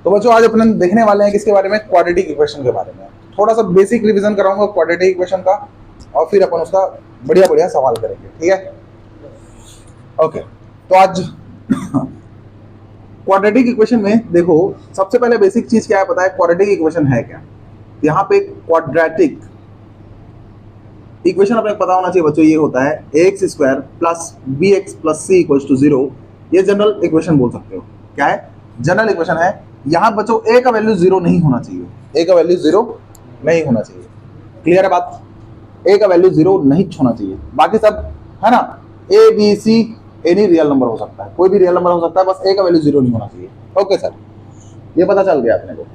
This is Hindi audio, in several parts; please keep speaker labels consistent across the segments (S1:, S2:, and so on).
S1: तो बच्चों आज अपन देखने वाले हैं किसके बारे में, क्वाड्रेटिक इक्वेशन के बारे में। थोड़ा सा बेसिक रिवीजन कराऊंगा क्वाड्रेटिक इक्वेशन का और फिर अपन उसका बढ़िया बढ़िया सवाल करेंगे, ठीक है। ओके, तो आज क्वाड्रेटिक इक्वेशन में देखो सबसे पहले बेसिक चीज क्या है पता है, क्वाड्रेटिक इक्वेशन है क्या। यहाँ पे क्वाड्रेटिक इक्वेशन अपने पता होना चाहिए बच्चों, ये होता है ax square plus B x plus c equal to 0। ये जनरल इक्वेशन बोल सकते हो। क्या है, जनरल इक्वेशन है। यहाँ बच्चों a का वैल्यू 0 नहीं होना चाहिए, a का वैल्यू 0 नहीं होना चाहिए। क्लियर है बात, a का वैल्यू 0 नहीं होना चाहिए। बाकी सब है ना, a b c any real number हो सकता है, कोई भी रियल नंबर हो सकता है, बस a का वैल्यू 0 नहीं होना चाहिए। ओके सर, ये पता चल गया अपने को।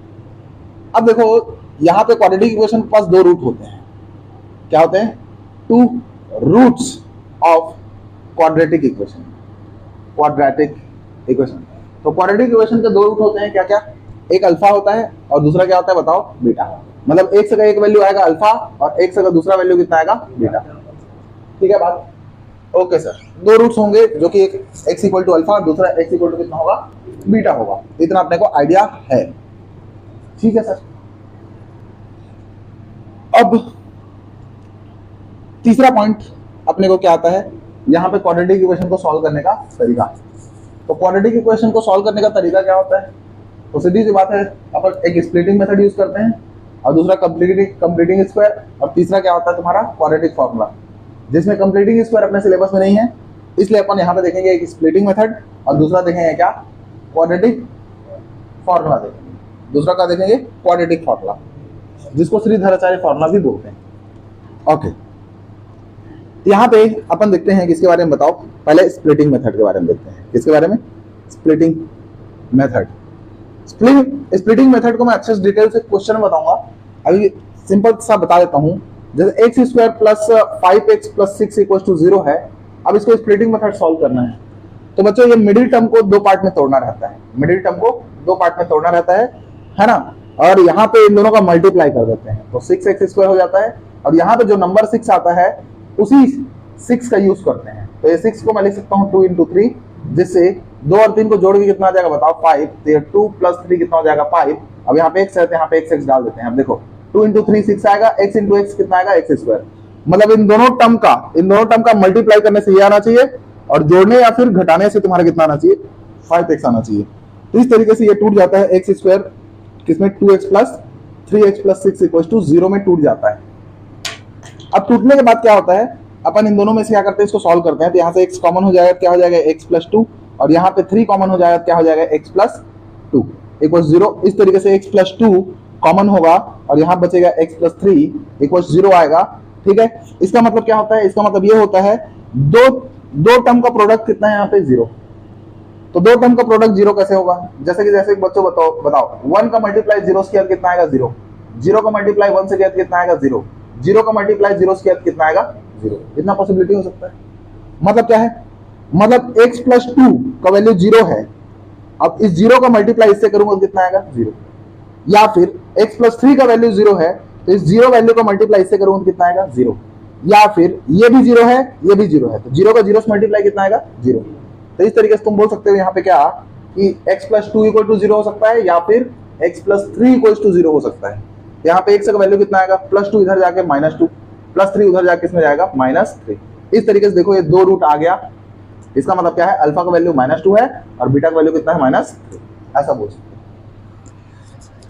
S1: अब देखो यहाँ पे क्वाड्रेटिक इक्वेशन के पास दो रूट होते हैं। क्या होते हैं, two roots of quadratic equation. Quadratic equation, तो क्वाड्रेटिक इक्वेशन के दो रूट होते हैं। क्या क्या, एक अल्फा होता है और दूसरा क्या होता है बताओ, बीटा। मतलब एक से का एक वैल्यू आएगा अल्फा और एक से का दूसरा वैल्यू कितना आएगा, बीटा। ठीक है बात, ओके सर। दो रूट्स होंगे जो कि एक x इक्वल टू अल्फा और दूसरा x इक्वल टू कितना होगा, बीटा होगा। इतना अपने को आइडिया है, ठीक है सर। अब तीसरा पॉइंट अपने को क्या आता है, यहाँ पे क्वाड्रेटिक इक्वेशन को सॉल्व करने का तरीका। तो क्वाड्रेटिक इक्वेशन को सॉल्व करने का तरीका क्या होता है, तो सीधी सी बात है, अपन एक स्प्लिटिंग मेथड यूज करते हैं और दूसरा कंप्लीटिंग स्क्वायर, और तीसरा क्या होता है तुम्हारा क्वाड्रेटिक फॉर्मूला, जिसमें कंप्लीटिंग स्क्वायर अपने सिलेबस में नहीं है, इसलिए अपन यहाँ पे देखेंगे एक स्प्लिटिंग मेथड और दूसरा देखेंगे क्या, क्वाड्रेटिक फॉर्मूला देखेंगे। दूसरा क्या देखेंगे, क्वाड्रेटिक फॉर्मूला, जिसको श्रीधराचार्य फॉर्मूला भी बोलते हैं। ओके, यहाँ पे अपन देखते हैं किसके बारे में बताओ, पहले स्प्लिटिंग मेथड के बारे में देखते हैं। किसके बारे में, स्प्लिटिंग मेथड। स्प्लिटिंग मेथड को मैं अच्छे से डिटेल से क्वेश्चन में बताऊंगा, अभी सिंपल सा बता देता हूँ। जैसे x square plus 5x plus 6 equal to 0 है। अब इसको स्प्लिटिंग मेथड सॉल्व करना है, तो बच्चों ये मिडिल टर्म को दो पार्ट में तोड़ना रहता है। मिडिल टर्म को दो पार्ट में तोड़ना रहता है ना। और यहाँ पे इन दोनों का मल्टीप्लाई कर देते हैं, तो 6x स्क्वायर हो जाता है। और यहाँ पे जो नंबर 6 आता है उसी 6 का यूज करते हैं, तो ये 6 को मैं लिख सकता हूँ 2 इंटू 3, जिससे 2 और 3 को जोड़ के कितना आ जाएगा बताओ, 5। तो ये 2 प्लस 3 कितना हो जाएगा, 5। अब यहाँ पे x है तो यहाँ पे x डाल देते हैं। अब देखो 2 इंटू 3 6 आएगा, x इंटू x कितना आएगा, x स्क्वायर। मतलब इन दोनों टर्म का मल्टीप्लाई करने से ये आना चाहिए और जोड़ने या फिर घटाने से तुम्हारा कितना आना चाहिए, 5x आना चाहिए। तो इस तरीके से ये टूट जाता है x स्क्वायर किसमें, 2x plus 3x plus 6 equal to 0 में टूट जाता है। अब टूटने के बाद क्या होता है, अपन इन दोनों में से क्या करते हैं, इसको सॉल्व करते हैं। तो यहाँ से x कॉमन हो जाएगा, क्या हो जाएगा, x प्लस 2, और यहाँ पे 3 कॉमन हो जाएगा, क्या हो जाएगा, x प्लस 2 इक्वल 0। इस तरीके से x प्लस 2 कॉमन होगा और यहाँ बचेगा x प्लस 3 इक्वल 0 आएगा। ठीक है, इसका मतलब क्या होता है, इसका मतलब ये होता है दो टर्म का प्रोडक्ट कितना है यहाँ पे, 0। तो दो टर्म का प्रोडक्ट 0 कैसे होगा, जैसे बच्चों बताओ 1 का मल्टीप्लाई 0 से किया कितना आएगा, 0। 0 का मल्टीप्लाई 1 से किया कितना आएगा, 0। 0 का मल्टीप्लाई 0 से किया कितना आएगा, 0। इतना पॉसिबिलिटी हो सकता है। मतलब क्या है, मतलब x प्लस 2 का वैल्यू 0 है। अब इस 0 का मल्टीप्लाई इससे करूंगा कितना आएगा, 0। या फिर x प्लस 3 का वैल्यू 0 है, तो इस 0 वैल्यू का मल्टीप्लाई इससे करूंगा तो कितना आएगा, 0। या फिर ये भी 0 है, ये भी 0 है, तो 0 का 0 से मल्टीप्लाई कितना आएगा, 0। तो इस तरीके से तुम बोल सकते हो यहाँ पे क्या, कि x प्लस 2 इक्वल टू 0 हो सकता है या फिर x प्लस 3 इक्वल टू 0 हो सकता है। यहाँ पे x का वैल्यू कितना आएगा, प्लस 2 इधर जाके माइनस 2, प्लस 3 उधर जाके इसमें जाएगा माइनस 3। इस तरीके से देखो ये दो रूट आ गया। इसका मतलब क्या है, अल्फा का वैल्यू -2 है और बीटा का वैल्यू कितना है, -3। ऐसा बोल सकते हैं।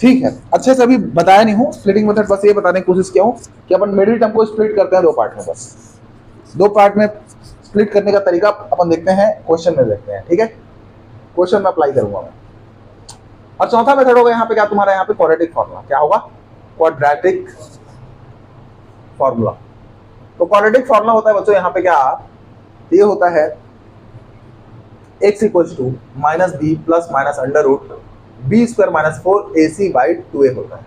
S1: ठीक है, अच्छे से अभी बताया नहीं हूँ स्प्लिटिंग मेथड, बस ये बताने की कोशिश किया हूँ कि अपन मिडिल टर्म को स्प्लिट करते हैं दो पार्ट में। बस दो पार्ट में स्प्लिट करने का तरीका अपन देखते हैं, क्वेश्चन में देखते हैं। ठीक है, क्वेश्चन में अप्लाई करूंगा मैं। और चौथा मेथड होगा यहाँ पे क्या, तुम्हारा यहाँ पे क्वाड्रेटिक फॉर्मूला। क्या होगा, क्वाड्रेटिक फॉर्मूला। तो क्वाड्रेटिक फॉर्मूला होता है बच्चों यहाँ पे क्या, ये होता है x equals to minus b plus minus under root b square minus 4ac by 2a होता है।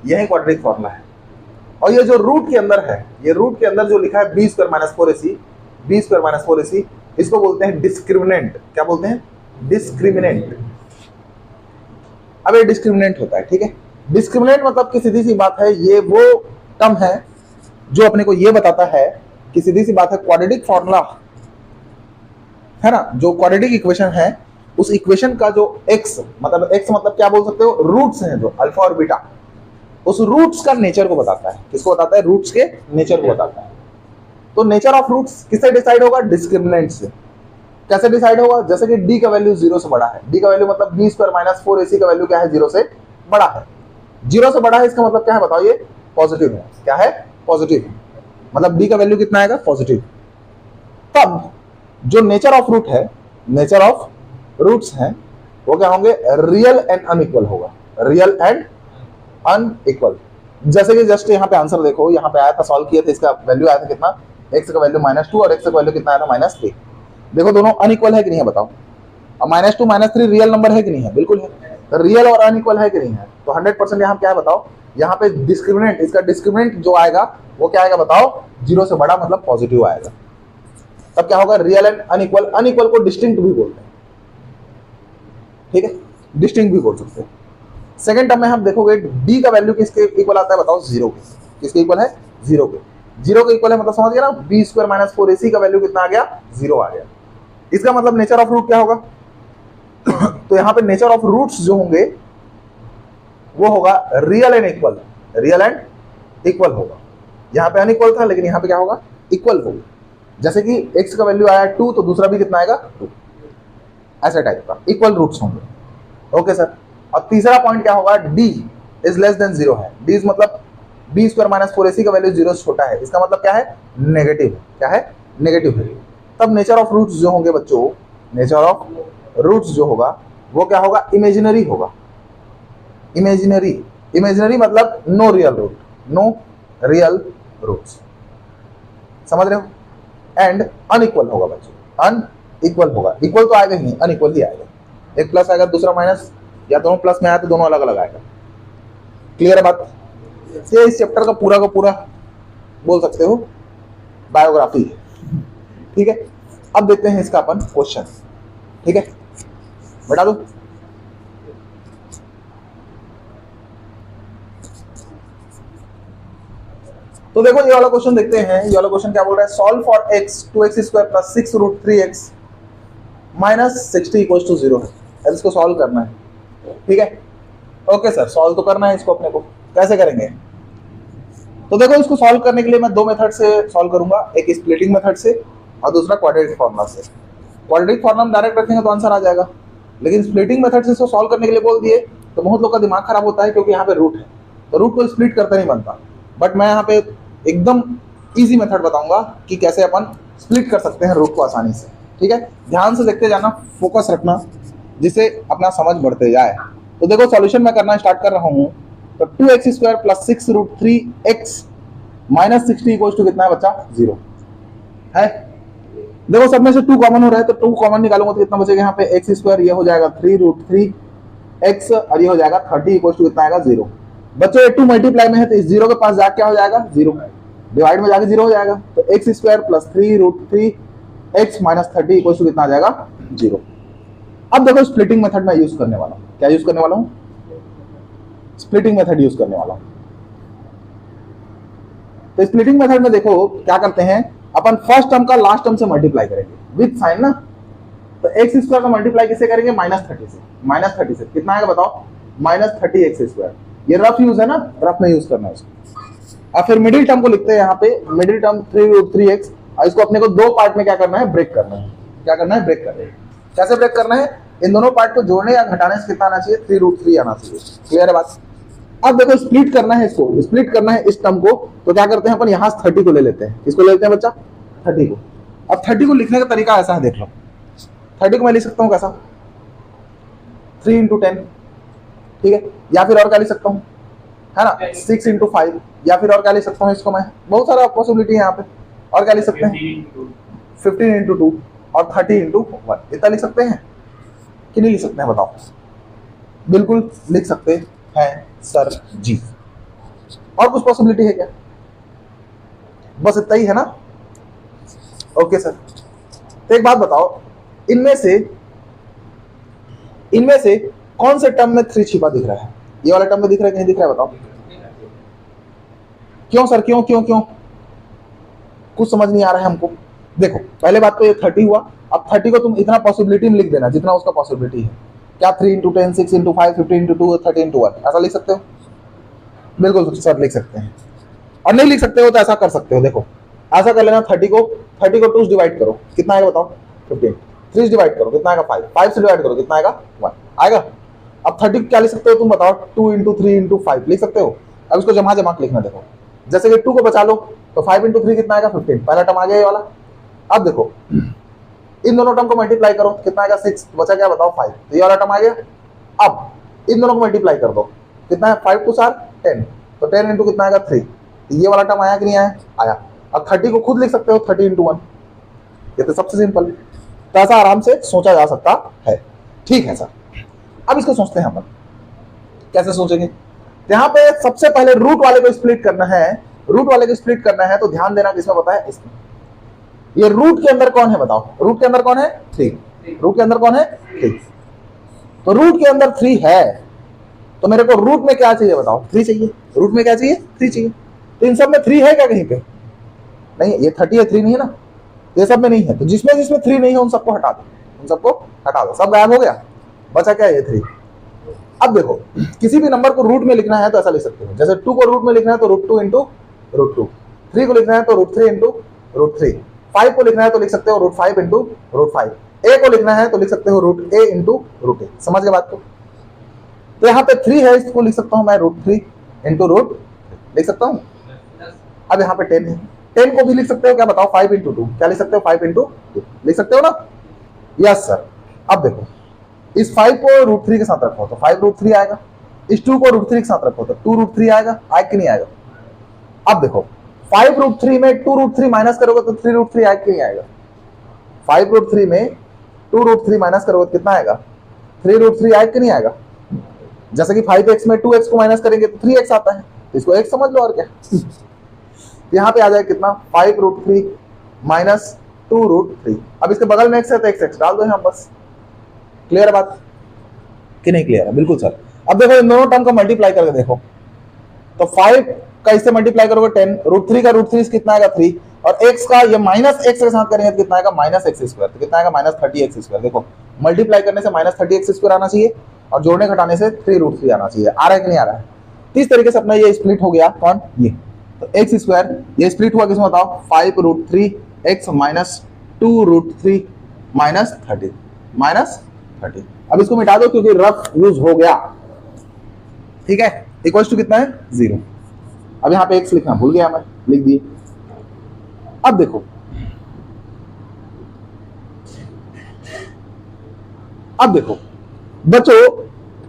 S1: यही क्वाड्रेटिक फॉर्मूला है। और ये जो रूट के अंदर है, ये रूट के अंदर जो लिखा है बी स्क्वायर माइनस 4ac, इसको बोलते हैं डिस्क्रिमिनेंट। क्या बोलते हैं, डिस्क्रिमिनेंट। अब ये डिस्क्रिमिनेंट होता है। ठीक है, डिस्क्रिमिनेंट मतलब कि सीधी सी बात है, ये वो टर्म है जो अपने को ये बताता है कि सीधी सी बात है क्वाड्रेटिक फॉर्मूला है ना, जो क्वाड्रेटिक इक्वेशन है उस इक्वेशन का जो x मतलब क्या बोल सकते हो, रूट्स हैं जो अल्फा और बीटा, उस रूट्स का नेचर को बताता है। किसको बताता है? रूट्स के नेचर को बताता है। तो नेचर ऑफ रूट्स किससे डिसाइड होगा? डिस्क्रिमिनेंट से। कैसे डिसाइड होगा? जैसे कि d का वैल्यू 0 से बड़ा है, d का वैल्यू मतलब b स्क्वायर माइनस 4ac का वैल्यू क्या है? 0 से बड़ा है। 0 से बड़ा है इसका मतलब क्या है बताओ? ये पॉजिटिव है। क्या है? पॉजिटिव है। मतलब d का वैल्यू कितना आएगा? पॉजिटिव। तब जो नेचर ऑफ रूट है, नेचर ऑफ रूट्स हैं, वो क्या होंगे? रियल एंड अनइक्वल होगा। Real and unequal. जैसे कि जस्ट यहाँ पे आंसर देखो, यहाँ पे आया था, सॉल्व किए थे, इसका वैल्यू आया था कितना? x का वैल्यू -2 और x का वैल्यू कितना आया था? -3। देखो दोनों अनइक्वल है कि नहीं है बताओ? अब -2 -3 रियल नंबर है कि नहीं है? बिल्कुल है। तो रियल और अनइक्वल है कि नहीं है? तो 100% यहाँ क्या है बताओ? यहाँ पे डिस्क्रिमिनेंट, इसका डिस्क्रिमिनेंट जो आएगा वो क्या आएगा बताओ? 0 से बड़ा मतलब पॉजिटिव आएगा। तब क्या होगा? Real and unequal. अनइक्वल को डिस्टिंक्ट भी बोलते हैं, ठीक है, डिस्टिंक्ट भी बोल सकते हैं। सेकंड टर्म में हम देखोगे d का वैल्यू किसके इक्वल आता है बताओ? 0 के। किसके इक्वल है? 0 के। 0 के इक्वल है मतलब समझ गया ना? b स्क्वायर माइनस 4ac का वैल्यू कितना आ गया? 0 आ गया। इसका मतलब नेचर ऑफ रूट क्या होगा? तो यहाँ पे नेचर ऑफ रूट्स जो होंगे वो होगा real and equal. Real and equal होगा। यहाँ पे अनइक्वल था, लेकिन यहाँ पे क्या होगा? इक्वल होगा। जैसे कि x का वैल्यू आया 2 तो दूसरा भी कितना आएगा? 2। ऐसे टाइप का इक्वल रूट्स होंगे। Okay sir. और तीसरा पॉइंट क्या होगा? d इज लेस देन 0 है। d मतलब b स्क्वायर माइनस 4ac का वैल्यू 0 से छोटा है। इसका मतलब क्या है? नेगेटिव है। क्या है? नेगेटिव है। तब नेचर ऑफ रूट्स जो होंगे बच्चों, नेचर ऑफ रूट्स जो होगा वो क्या होगा? इमेजिनरी होगा। इमेजिनरी। इमेजिनरी मतलब no real root, no real roots. समझ रहे हो? एंड अनइक्वल होगा बच्चों, अनइक्वल होगा। इक्वल तो आएगा ही नहीं, अनइक्वल ही आएगा। एक प्लस आएगा, दूसरा माइनस, या दोनों प्लस में आया तो दोनों अलग अलग आएगा। क्लियर है बात? ये इस चैप्टर का पूरा बोल सकते हो बायोग्राफी है, ठीक है। अब देखते हैं इसका अपन क्वेश्चन, ठीक है, बता दो। तो देखो ये वाला क्वेश्चन देखते हैं। ये वाला क्वेश्चन क्या बोल रहा है? Solve for x 2x square plus 6 root 3x minus 60 equals to 0 है। इसको सॉल्व करना है, ठीक है। ओके सर, सॉल्व तो करना है इसको अपने को। कैसे करेंगे? तो देखो इसको सॉल्व करने के लिए मैं दो मेथड से सॉल्व करूंगा, एक स्प्लिटिंग मेथड से और दूसरा क्वाड्रेटिक फार्मूला से। क्वाड्रेटिक फार्मूला डायरेक्ट रखेंगे तो आंसर आ जाएगा, लेकिन स्प्लिटिंग मेथड से इसको सॉल्व करने के लिए बोल दिए तो बहुत लोग का दिमाग खराब होता है, क्योंकि यहाँ पे रूट है तो रूट को स्प्लिट करते नहीं बनता। बट मैं यहाँ पे एकदम इजी मेथड बताऊंगा कि कैसे अपन स्प्लिट कर सकते हैं रूट को आसानी से, ठीक है। ध्यान से देखते जाना, फोकस रखना, जिससे अपना समझ बढ़ते जाए। तो देखो सॉल्यूशन मैं करना स्टार्ट कर रहा हूँ। तो 2x square plus 6 root 3x minus 60 equals to कितना है बच्चा? 0 है। देखो सब में से 2 कॉमन हो रहा है, तो 2 कॉमन निकालूंगा तो कितना बचेगा? यहाँ पे x स्क्वायर, ये हो जाएगा 3 रूट 3x और ये हो जाएगा 30 इक्वल्स टू कितना आएगा? 0। बच्चों ये 2 मल्टीप्लाई में है तो इस 0 के पास जाके क्या हो जाएगा? 0। डिवाइड में जाके 0 हो जाएगा। तो x square plus 3 root 3x minus 30 equals to कितना आ जाएगा? 0। अब देखो स्प्लिटिंग मेथड में यूज करने वाला हूँ। क्या यूज करने वाला हूँ? स्प्लिटिंग मेथड यूज करने वाला हूँ। तो स्प्लिटिंग मेथड में देखो क्या करते हैं अपन, फर्स्ट टर्म का लास्ट टर्म से मल्टीप्लाई करेंगे विद साइन ना। तो एक्स स्क्वायर का मल्टीप्लाई किससे करेंगे? -30 से। -30 से कितना आएगा बताओ? -30x square. ये रफ यूज है ना, रफ में यूज करना है इसको। और फिर मिडिल टर्म को लिखते हैं यहाँ पे, मिडिल टर्म 3 रूट 3x, और इसको अपने को दो पार्ट में क्या करना है? ब्रेक करना है। क्या करना है? ब्रेक करना है। कैसे ब्रेक करना है? इन दोनों पार्ट को जोड़ने या घटाने से कितना आना चाहिए? 3 रूट 3 आना चाहिए। क्लियर है बात? अब देखो स्प्लिट करना है, इसको स्प्लिट करना है इस टर्म को, तो क्या करते हैं अपन? यहाँ 30 को ले लेते हैं। इसको ले लेते हैं बच्चा 30 को। अब 30 को लिखने का तरीका ऐसा है, देख लो। 30 को मैं लिख सकता हूँ कैसा? 3 इंटू 10, ठीक है। या फिर और क्या लिख सकता हूँ, है ना, 6 इंटू 5, या फिर और क्या लिख सकता हूँ इसको मैं? बहुत सारा पॉसिबिलिटी है यहाँ पे। और क्या लिख सकते हैं? 15 इंटू 2 और 30 इंटू 1। इतना लिख सकते हैं कि नहीं लिख सकते हैं बताओ? बिल्कुल लिख सकते हैं सर जी। और कुछ पॉसिबिलिटी है क्या? बस इतना ही है ना? Okay sir. तो एक बात बताओ, इनमें से कौन से टर्म में 3 छिपा दिख रहा है? ये वाला टर्म में दिख रहा है कि नहीं दिख रहा है बताओ? क्यों सर? क्यों क्यों क्यों? कुछ समझ नहीं आ रहा है हमको। देखो पहले बात तो ये 30 हुआ, अब 30 को तुम इतना पॉसिबिलिटी में लिख देना जितना उसका पॉसिबिलिटी है। क्या 3 इंटू 10, 6 इंटू 5, 15 इंटू 2, 30 इंटू 1, ऐसा लिख सकते हो? बिल्कुल सर लिख सकते हैं। और नहीं लिख सकते हो तो ऐसा कर सकते हो, देखो ऐसा कर लेना, 30 को 2 से डिवाइड करो, कितना आएगा बताओ? 15। 3 से डिवाइड करो, कितना आएगा? 5। 5 से डिवाइड करो, कितना आएगा? 1 आएगा। अब 30 को क्या लिख सकते हो तुम बताओ? 2 इंटू 3 इंटू 5 लिख सकते हो। अब इसको जमा जमा लिखना, देखो जैसे कि 2 को बचा लो तो 5 इंटू 3 कितना आएगा? 15। पहला टर्म आ गया ये वाला। अब देखो इन दोनों टर्म को मल्टीप्लाई करो, कितना आएगा? 6, बचा क्या बताओ? 5, तो ये वाला टर्म आ गया। अब इन दोनों को मल्टीप्लाई कर दो, कितना है? 5 2 4 10, तो 10 इंटू कितना आएगा? 3, तो ये वाला टर्म आया कि नहीं आया? आया। अब 30 को खुद लिख सकते हो, 30 इंटू 1, ये तो सबसे सिंपल, तो ऐसा आराम से सोचा जा सकता है। ठीक है सर, अब इसको सोचते हैं अपन, कैसे सोचेंगे? यहाँ पे सबसे पहले रूट वाले को स्प्लिट करना है। रूट वाले को स्प्लिट करना है तो ध्यान देना किसमें पता है? इसमें। ये रूट के अंदर कौन है बताओ? रूट के अंदर कौन है? 3। रूट के अंदर कौन है? 3। तो रूट के अंदर 3 है, तो मेरे को रूट में क्या चाहिए बताओ? 3 चाहिए। रूट में क्या चाहिए? 3 चाहिए। तो इन सब में 3 है क्या कहीं पे? नहीं, ये 30 है, 3 नहीं है ना, ये सब में नहीं है। तो जिसमें जिसमें 3 नहीं है उन सबको हटा दो, उन सबको हटा दो, सब गायब हो गया, बचा क्या? ये 3। अब देखो किसी भी नंबर को रूट में लिखना है तो ऐसा लिख सकते हो, जैसे 2 को रूट में लिखना है तो √2 इंटू √2, 3 को लिखना है तो √3 इंटू √3, 5 को लिखना है तो लिख सकते हो √5 इंटू √5, a को लिखना है तो लिख सकते हो √a इंटू √a। समझ गए बात को? तो यहाँ पे 3 है, इसको लिख सकता हूँ मैं √3 इंटू √, लिख सकता हूँ। अब यहाँ पे 10 है, 10 को भी लिख सकते हो, क्या बताओ? 5 इंटू 2, क्या लिख सकते हो? 5 इंटू 2 लिख सकते हो ना? Yes sir. अब देखो इस 5 को √3 के साथ रखो तो 5 √3 आएगा, इस 2 को √3 के साथ रखो तो 2 √3 आएगा, आएगा कि नहीं आएगा? अब देखो 5 √3 में 2 √3 माइनस करोगे तो 3 √3 आएगा कि नहीं आएगा? 5 √3 में 2 √3 माइनस करोगे तो कितना आएगा? 3 √3 आएगा कि नहीं आएगा? जैसे कि 5x में 2x को माइनस करेंगे तो 3x आता है, तो इसको x समझ लो और क्या। यहाँ पे आ जाएगा कितना? 5 √3 माइनस 2 √3। अब इसके बगल में x है तो x डाल दो यहाँ, बस। क्लियर बात कि नहीं क्लियर है? बिल्कुल सर। अब देखो इन दोनों टर्म को मल्टीप्लाई करके देखो, तो 5 का इससे मल्टीप्लाई करोगे 10, √3 का √3 कितना आएगा? 3, और x का ये माइनस x के साथ करेंगे तो कितना आएगा? -x², तो कितना आएगा? -30x²। देखो मल्टीप्लाई करने से -30x² आना चाहिए और जोड़ने घटाने से 3 √3 आना चाहिए। आ रहा है कि नहीं आ रहा है? इस तरीके से अपना ये स्प्लिट हो गया, कौन? ये तो x², ये स्प्लिट हुआ किसमें बताओ? 5 √3 x माइनस 2 √3 -30। अब इसको मिटा दो क्योंकि रफ यूज हो गया, ठीक है? इक्वल्स टू कितना है? 0। अब यहाँ पे x लिखना भूल गया मैं, लिख दिए। अब देखो बच्चों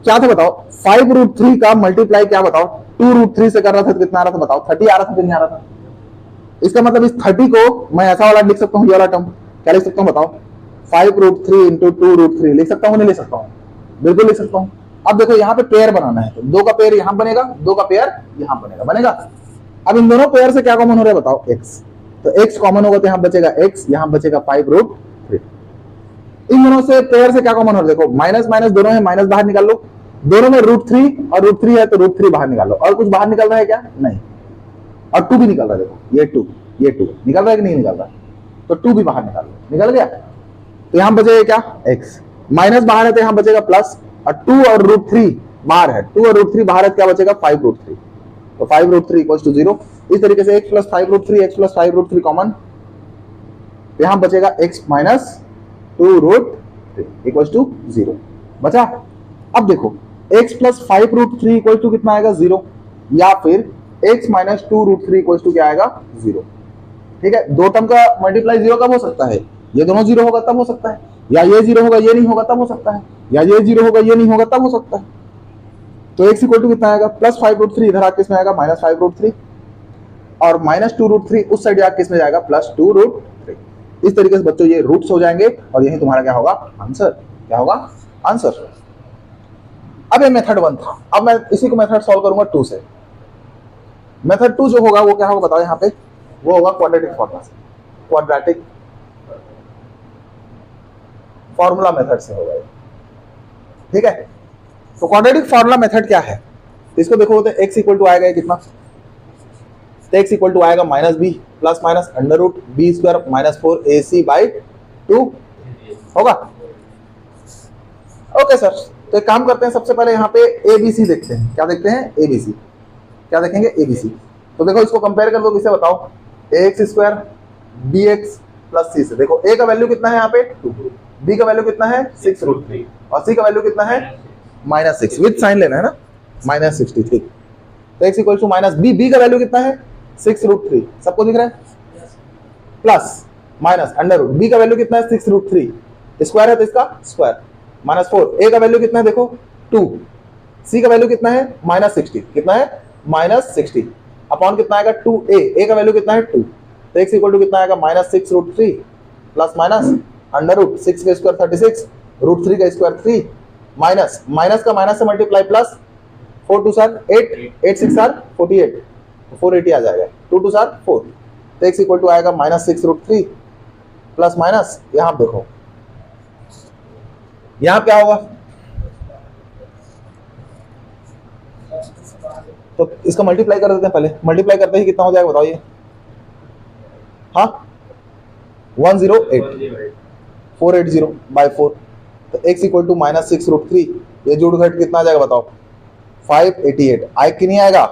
S1: क्या था बताओ? 5 √3 का मल्टीप्लाई क्या बताओ? 2 √3 से कर रहा था तो कितना आ रहा था बताओ? 30 आ रहा था कि नहीं आ रहा था? इसका मतलब इस 30 को मैं ऐसा वाला लिख सकता हूँ, ये वाला टर्म क्या लिख सकता हूँ बताओ? 5 √3 इंटू 2 √3 लिख सकता हूँ, नहीं लिख सकता हूँ? बिल्कुल लिख सकता हूँ। अब देखो यहाँ पे पेयर बनाना है तो 2 का पेयर यहाँ बनेगा, 2 का पेयर यहाँ बनेगा। अब इन दोनों पेयर से क्या कॉमन हो रहा है बताओ? x, तो x कॉमन होगा तो यहाँ बचेगा x, यहाँ बचेगा 5 √3। इन दोनों से पेयर से क्या कॉमन हो रहा है? देखो माइनस माइनस दोनों है, माइनस बाहर निकाल लो, दोनों में √3 और √3 है तो √3 बाहर निकाल लो। और कुछ बाहर निकल रहा है क्या? नहीं। और 2 भी निकल रहा है, देखो ये 2 निकल रहा है कि नहीं निकल रहा है? तो 2 भी बाहर निकाल लो, निकल गया। तो यहाँ बचेगा क्या? x, माइनस बाहर है तो यहाँ बचेगा प्लस, और 2 और √3 बाहर है, 2 और √3 बाहर है, क्या बचेगा? 5 √3, तो 5 √3 इक्वल्स टू 0। इस तरीके से x plus 5 √3, x plus 5 √3 common, यहाँ बचेगा x माइनस 2 √3 इक्वल्स टू 0 बचा। अब देखो x प्लस 5 √3 इक्वल्स टू कितना आएगा? 0, या फिर x माइनस 2 √3 इक्वल्स टू क्या आएगा? 0। ठीक है, दो टर्म का मल्टीप्लाई 0 कब हो सकता है? ये दोनों 0 होगा तब हो सकता है, या ये 0 होगा ये नहीं होगा तब हो सकता है, या ये 0 होगा ये नहीं होगा तब हो सकता है। तो x इक्वल टू कितना आएगा? प्लस 5 √3, इधर आके इसमें आएगा -5 √3, और -2 √3 उस साइड आके इसमें जाएगा +2 √3। इस तरीके से बच्चों ये रूट्स हो जाएंगे और यही तुम्हारा क्या होगा? आंसर। क्या होगा? आंसर। अब ये मेथड 1 था, अब मैं इसी को मेथड सॉल्व करूंगा 2 से। मेथड 2 जो होगा वो क्या होगा बताओ? यहाँ पे वो होगा क्वाड्रेटिक फॉर्मूला मेथड से होगा। ठीक है, तो क्वाड्रेटिक फॉर्मूला मेथड क्या है? इसको देखो तो x इक्वल टू आएगा कितना? तो x इक्वल टू आएगा minus b plus minus under root b square minus 4ac/2 होगा। ओके सर, तो एक काम करते हैं, सबसे पहले यहाँ पे ABC देखते हैं। क्या देखते हैं? ABC। क्या देखेंगे? ABC। तो देखो इसको कंपेयर कर दो, किसे बताओ? ax square bx plus c से। देखो a का वैल्यू कितना है यहाँ पे 2, b का वैल्यू कितना है 6√3 और c का वैल्यू कितना है -6 विद साइन लेना है ना, -60। ठीक, तो x equal to minus b का वैल्यू कितना है 6√3, सबको दिख रहा है? Plus minus under root b का वैल्यू कितना है 6√3, स्क्वायर है तो इसका स्क्वायर -4। a का वैल्यू कितना है देखो 2, c का वैल्यू कितना है -60, कितना है -60 अपॉन कितना आएगा 2a, a का वैल्यू कितना है 2, तो x इक्वल टू कितना आएगा -6√3 प्लस माइनस अंडर रूट 6 का स्क्वायर 36 √3 का स्क्वायर 3 माइनस माइनस का माइनस से मल्टीप्लाई प्लस 4 2 सर 8 8 6 सर 48, तो 480 आ जाएगा, 2 2 सर 4, तो x इक्वल टू आएगा -6√3 प्लस माइनस यहाँ देखो यहाँ क्या होगा, तो इसका मल्टीप्लाई कर देते हैं। पहले मल्टीप्लाई करते ही कितना हो जाएगा बताओ ये? हाँ 108 480/4, तो x इक्वल टू -6√3, ये जुड़ घट कितना आ जाएगा बताओ? 588 आए कि नहीं आएगा?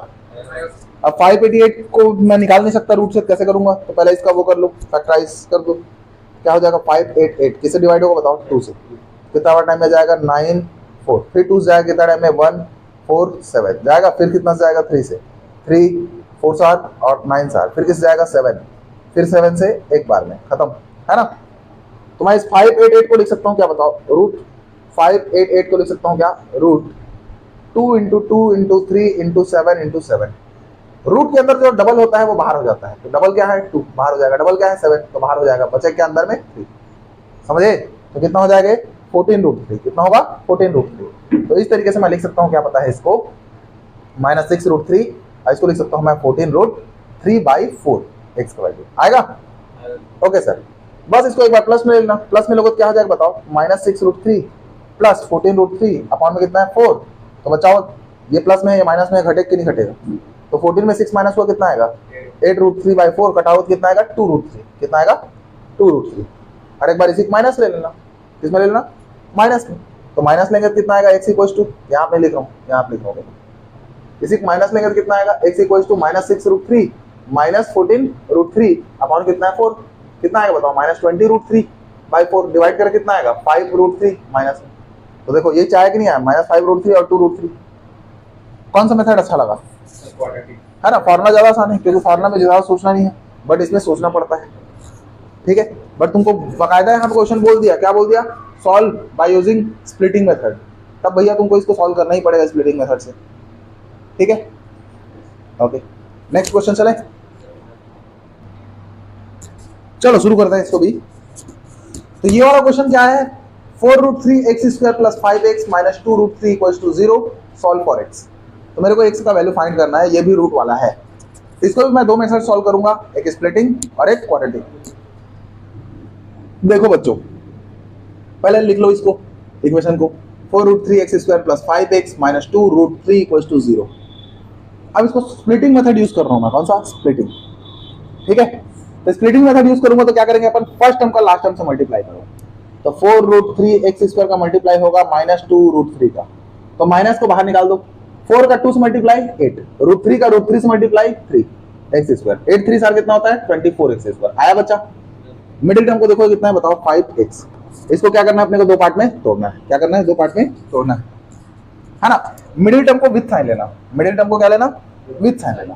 S1: अब 588 को मैं निकाल नहीं सकता रूट से, कैसे करूंगा? तो पहले इसका वो कर लो, फैक्टराइज कर दो, क्या हो जाएगा 588 किससे डिवाइड होगा बताओ? 2 से। कितना टाइम में जाएगा 9 4, फिर 2 से जाएगा कितना टाइम में 1 4 7 जाएगा, फिर कितना से जाएगा 3 से, 3 4 7 और 9 7, फिर किससे जाएगा 7, फिर 7 से एक बार में खत्म, है ना? तो मैं इस 588 को लिख सकता हूँ क्या बताओ? रूट 588 को लिख सकता हूँ क्या? रूट 2 × 2 × 3 × 7 × 7। रूट के अंदर जो डबल होता है वो बाहर हो जाता है, तो डबल क्या है 2 बाहर हो जाएगा, डबल क्या है 7 तो बाहर हो जाएगा, बचे क्या अंदर में 3, समझे? तो कितना हो जाएगा 14√3, कितना होगा 14√3। तो इस तरीके से मैं लिख सकता हूँ, क्या पता है इसको -6√3, इसको लिख सकता हूँ मैं 14√3/4 x का वैल्यू आएगा। ओके सर, बस इसको एक बार प्लस में लेना, प्लस में लोगों क्या हो जाएगा बताओ? -6√3 प्लस 14√3 अपॉन में कितना है 4, तो बचाओ ये प्लस में है ये माइनस में है, घटेगा कि नहीं घटेगा? तो 14 में 6 माइनस हुआ कितना आएगा 8√3/4, कटा हुआ कितना आएगा 2√3, कितना आएगा 2√3। और एक बार इसी माइनस ले लेना, किसमें ले लेना? माइनस में, तो माइनस लेंगे तो कितना आएगा x इक्वल टू, यहाँ पे लिख रहा हूँ, यहाँ पे लिख रहा हूँ, इसी को माइनस लेंगे तो कितना आएगा x इक्वल टू -6√3 -14√3 अपॉन कितना है 4, कितना आएगा बताओ? -20√3/4 डिवाइड करके कितना आएगा 5√3 माइनस। तो देखो ये चाहे कि नहीं आया -5√3 और 2√3, कौन सा मेथड अच्छा लगा? है ना, फॉर्मुला ज्यादा आसान है, क्योंकि फॉर्मुला में ज्यादा सोचना नहीं है, बट इसमें सोचना पड़ता है, ठीक है? बट तुमको बकायदा यहाँ पे क्वेश्चन बोल दिया, क्या बोल दिया? Solve by using splitting method, तब भैया तुमको इसको सॉल्व करना ही पड़ेगा स्प्लिटिंग मेथड से, ठीक है? ओके, नेक्स्ट क्वेश्चन चले, चलो शुरू करते हैं इसको भी। तो ये वाला क्वेश्चन क्या है? 4√3x² + 5x - 2√3 = 0, solve for x। तो मेरे को x का वैल्यू फाइंड करना है, ये भी रूट वाला है, इसको भी मैं दो मेथड सॉल्व करूंगा, एक स्प्लिटिंग और एक क्वाड्रेटिक। देखो बच्चों, पहले लिख लो इसको इक्वेशन को, 4√3x² + 5x - 2√3 = 0। अब इसको स्प्लिटिंग मेथड यूज कर रहा हूं मैं, कौन सा? स्प्लिटिंग, ठीक है? तो स्प्लिटिंग मेथड यूज करूंगा तो क्या करेंगे अपन? फर्स्ट टर्म का लास्ट टर्म से मल्टीप्लाई करो, तो 4√3x² का मल्टीप्लाई होगा -2√3 का, तो माइनस को बाहर निकाल दो, 4 का 2 से मल्टीप्लाई 8, √3 का √3 से मल्टीप्लाई 3x², 8 3 सार कितना होता है 24x²। आया बच्चा? मिडिल टर्म को देखो कितना है बताओ? 5x। इसको क्या करना है अपने को? दो पार्ट में तोड़ना है। क्या करना है? दो पार्ट में तोड़ना है ना? मिडिल टर्म को विथ साइन लेना, मिडिल टर्म को क्या लेना? विथ साइन लेना।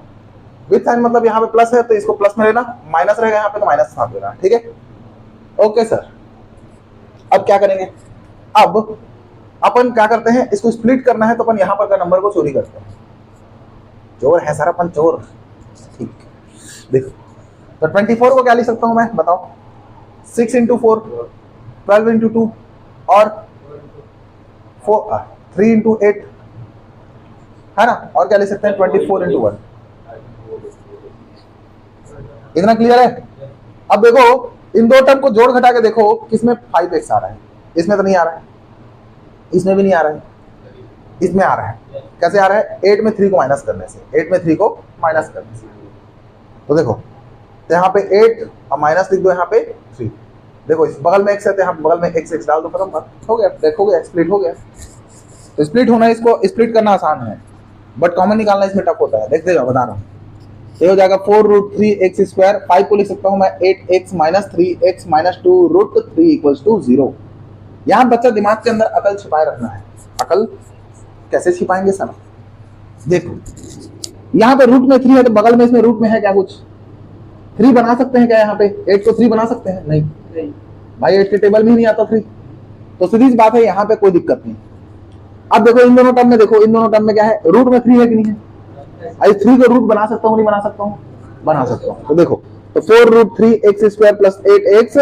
S1: विथ साइन मतलब यहाँ पे प्लस है तो इसको प्लस में लेना, माइनस रहेगा यहाँ पे तो माइनस साथ लेना, ठीक है? ओके सर, अब क्या करेंगे? अब अपन क्या करते हैं, इसको स्प्लिट करना है तो अपन यहाँ पर का नंबर को चोरी करते हैं, चोर है सर अपन, चोर, ठीक। देखो तो 24 को क्या लिख सकता हूँ मैं बताओ? 6 × 4, 12 × 2 और 3 × 8, है ना? और क्या लिख सकते हैं? 24 × 1। इतना क्लियर है? अब देखो इन दो टर्म को जोड़ घटा के देखो, किसमें 5x आ रहा है, इसमें तो नहीं आ रहा है, इसमें भी नहीं आ रहा है, इसमें आ रहा है। कैसे आ रहा है? 8 में 3 को माइनस करने से, 8 में 3 को माइनस करने से, तो देखो, तो यहाँ पे 8 और माइनस लिख दो यहाँ पे 3। देखो इस बगल में x है तो यहाँ बगल में x डाल दो, खत्म बात हो गया। देखोगे स्प्लिट हो गया। तो स्प्लिट होना, इसको स्प्लिट करना आसान है, बट कॉमन निकालना इसमें टफ होता है। देखते जाओ, बता रहा हूँ। ये हो जाएगा 4√3x²। 5 को लिख सकता हूँ मैं 8x minus 3x minus 2√3 equals to 0। यहाँ बच्चा दिमाग के अंदर अकल छिपाए रखना है। अकल कैसे छिपाएंगे सर? देखो यहाँ पे रूट में 3 है तो बगल में इसमें रूट में है क्या कुछ? 3 बना सकते हैं क्या? यहाँ पे 8 को 3 बना सकते हैं? नहीं भाई, 8 के टेबल में ही नहीं आता 3। तो सीधी सी बात है, यहाँ पे कोई दिक्कत नहीं। अब देखो इन दोनों टर्म में, देखो इन दोनों टर्म में क्या है? रूट में 3 है कि नहीं है? आई 3 को रूट बना सकता हूँ नहीं बना सकता हूँ? बना सकता हूँ। तो देखो, तो 4√3x² प्लस 8x,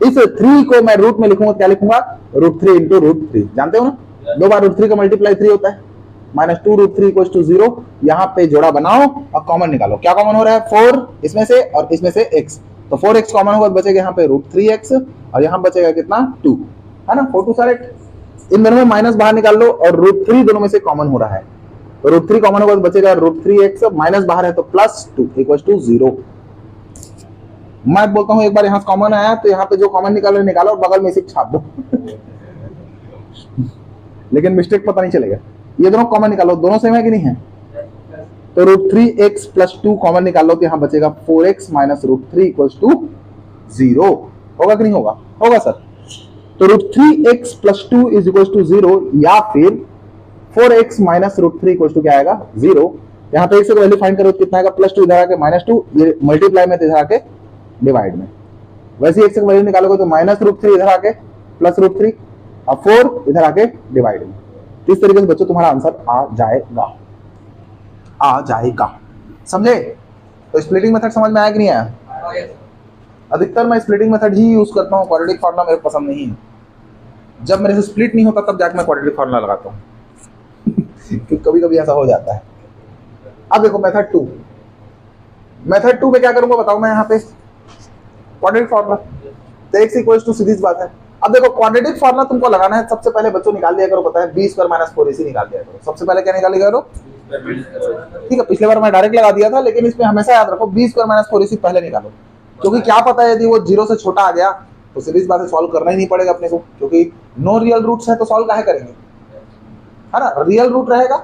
S1: इस 3 को मैं रूट में लिखूंगा, क्या लिखूंगा? √3 इंटू √3। जानते हो ना, 2 बार √3 का मल्टीप्लाई 3 होता है। Minus 2√3 equals to 0। यहाँ पे जोड़ा बनाओ और कॉमन निकालो। क्या कॉमन हो रहा है? 4 इसमें से और इसमें से x, तो 4x कॉमन होगा, बचेगा यहाँ पे √3x और यहाँ बचेगा कितना? 2, है ना? 4 2 8। इन दोनों में माइनस बाहर निकाल लो और √3 दोनों में से कॉमन हो रहा है, तो √3 कॉमन होगा तो बचेगा √3x, माइनस बाहर है तो प्लस 2 इक्वल्स टू 0। मैं बोलता हूँ एक बार यहाँ कॉमन आया तो यहाँ पे जो कॉमन निकालो निकालो और बगल में इसे छाप दो लेकिन मिस्टेक पता नहीं चलेगा। ये दोनों कॉमन निकालो, दोनों सेम है कि नहीं है? तो √3x प्लस 2 कॉमन निकालो तो यहाँ बचेगा 4x माइनस √3 इक्वल्स टू 0। होगा कि नहीं होगा? होगा सर। तो √3x plus 2 is equals to 0, या फिर 4x माइनस √3 इक्वल्स टू क्या आएगा? 0। यहाँ पे x का वैल्यू फाइंड करो तो कितना आएगा? +2 इधर आके -2, ये मल्टीप्लाई में इधर आके डिवाइड में। वैसे x का वैल्यू निकालोगे तो -√3 इधर आके प्लस √3 और 4 इधर आके डिवाइड में। तो इस तरीके से बच्चों तुम्हारा आंसर आ जाएगा, आ जाएगा। समझे? तो स्प्लिटिंग मेथड समझ में आया कि नहीं आया? अधिकतर मैं स्प्लिटिंग मेथड ही यूज करता हूँ, क्वाड्रेटिक फार्मूला मेरे को पसंद नहीं है। जब मेरे से स्प्लिट नहीं होता तब जाके मैं क्वाड्रेटिक फार्मूला लगाता हूँ क्योंकि कभी कभी ऐसा हो जाता है। अब देखो मेथड 2, मेथड 2 में क्या करूंगा बताओ मैं? यहाँ पे क्वाड्रेटिक फार्मूला, तो x इक्वल्स टू, सीधी सी बात है। अब देखो क्वाड्रेटिक फार्मूला तुमको लगाना है, सबसे पहले बच्चों निकाल दिया करो, पता है b² माइनस 4ac निकाल दिया करो। सबसे पहले क्या निकाल दिया करो? ठीक है, पिछले बार मैं डायरेक्ट लगा दिया था, लेकिन इसमें हमेशा याद रखो b² माइनस 4ac पहले निकालो, क्योंकि क्या पता है यदि वो 0 से छोटा आ गया तो सीधी सी बात है सॉल्व करना ही नहीं पड़ेगा अपने को, क्योंकि नो रियल रूट्स है तो सॉल्व काहे करेंगे, है ना? रियल रूट रहेगा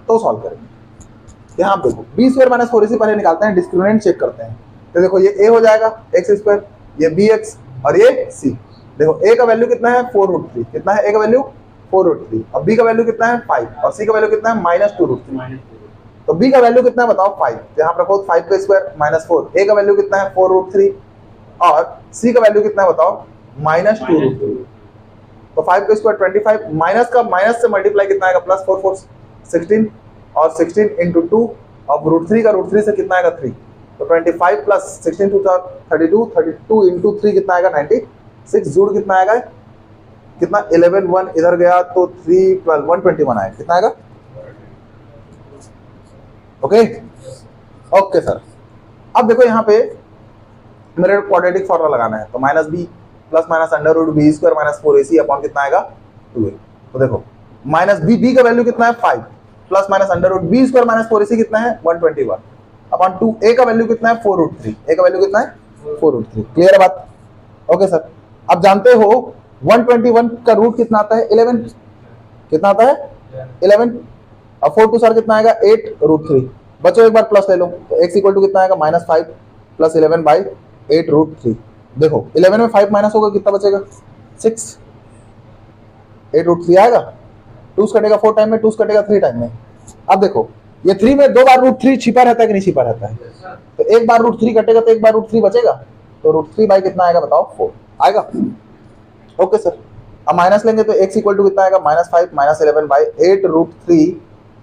S1: तो सॉल्व करेंगे। यहाँ देखो b² माइनस 4ac पहले निकालते हैं, डिस्क्रिमिनेंट चेक करते हैं। तो देखो ये a हो जाएगा x², ये bx और ये c। देखो a का वैल्यू कितना है? 4√3। कितना है a का वैल्यू? 4√3। और b का वैल्यू कितना है? 5। और c का वैल्यू कितना है? -2√3। तो b का वैल्यू कितना है बताओ? 5। तो यहाँ पर रखो 5 का स्क्वायर माइनस 4। a का वैल्यू कितना है? 4√3। और c का वैल्यू कितना है बताओ? -2√3। तो 5 का स्क्वायर 25, माइनस का माइनस से मल्टीप्लाई कितना आएगा? प्लस 4 4 16, और 16 इंटू 2, और √3 का √3 से कितना आएगा? 3। तो 25 प्लस 16 टू 32, 32 इंटू 3 कितना आएगा? 96। जोड़ कितना आएगा? कितना? 11 1 इधर गया तो 3 12 121 आएगा। कितना आएगा? Okay okay sir. अब देखो यहाँ पे मेरे क्वाड्रेटिक फार्मूला लगाना है, तो -b plus minus √b² minus 4ac upon कितना आएगा? 2a। तो देखो -b का वैल्यू कितना है? 5 plus minus √b² minus 4ac कितना है? 121 अपॉन 2a का वैल्यू कितना है? 4√3। a का वैल्यू कितना है? 4√3। क्लियर है बात? Okay sir. अब जानते हो 121 का रूट कितना आता है? 11। कितना आता है? 11। और 4 2 सर कितना आएगा? 8√3। बच्चों एक बार प्लस ले लो, तो x इक्वल टू कितना आएगा? -5 प्लस 11/8√3। देखो 11 में 5 माइनस होगा, कितना बचेगा? 6। 8√3 आएगा। 2 कटेगा 4 टाइम में, 2 कटेगा 3 टाइम में। अब देखो ये 3 में 2 बार √3 छिपा रहता है कि नहीं छिपा रहता है? तो एक बार √3 कटेगा तो एक बार √3 बचेगा, तो √3 बाई कितना आएगा बताओ? 4 आएगा। Okay sir. अब माइनस लेंगे तो x इक्वल टू कितना आएगा? -5 माइनस 11/8√3।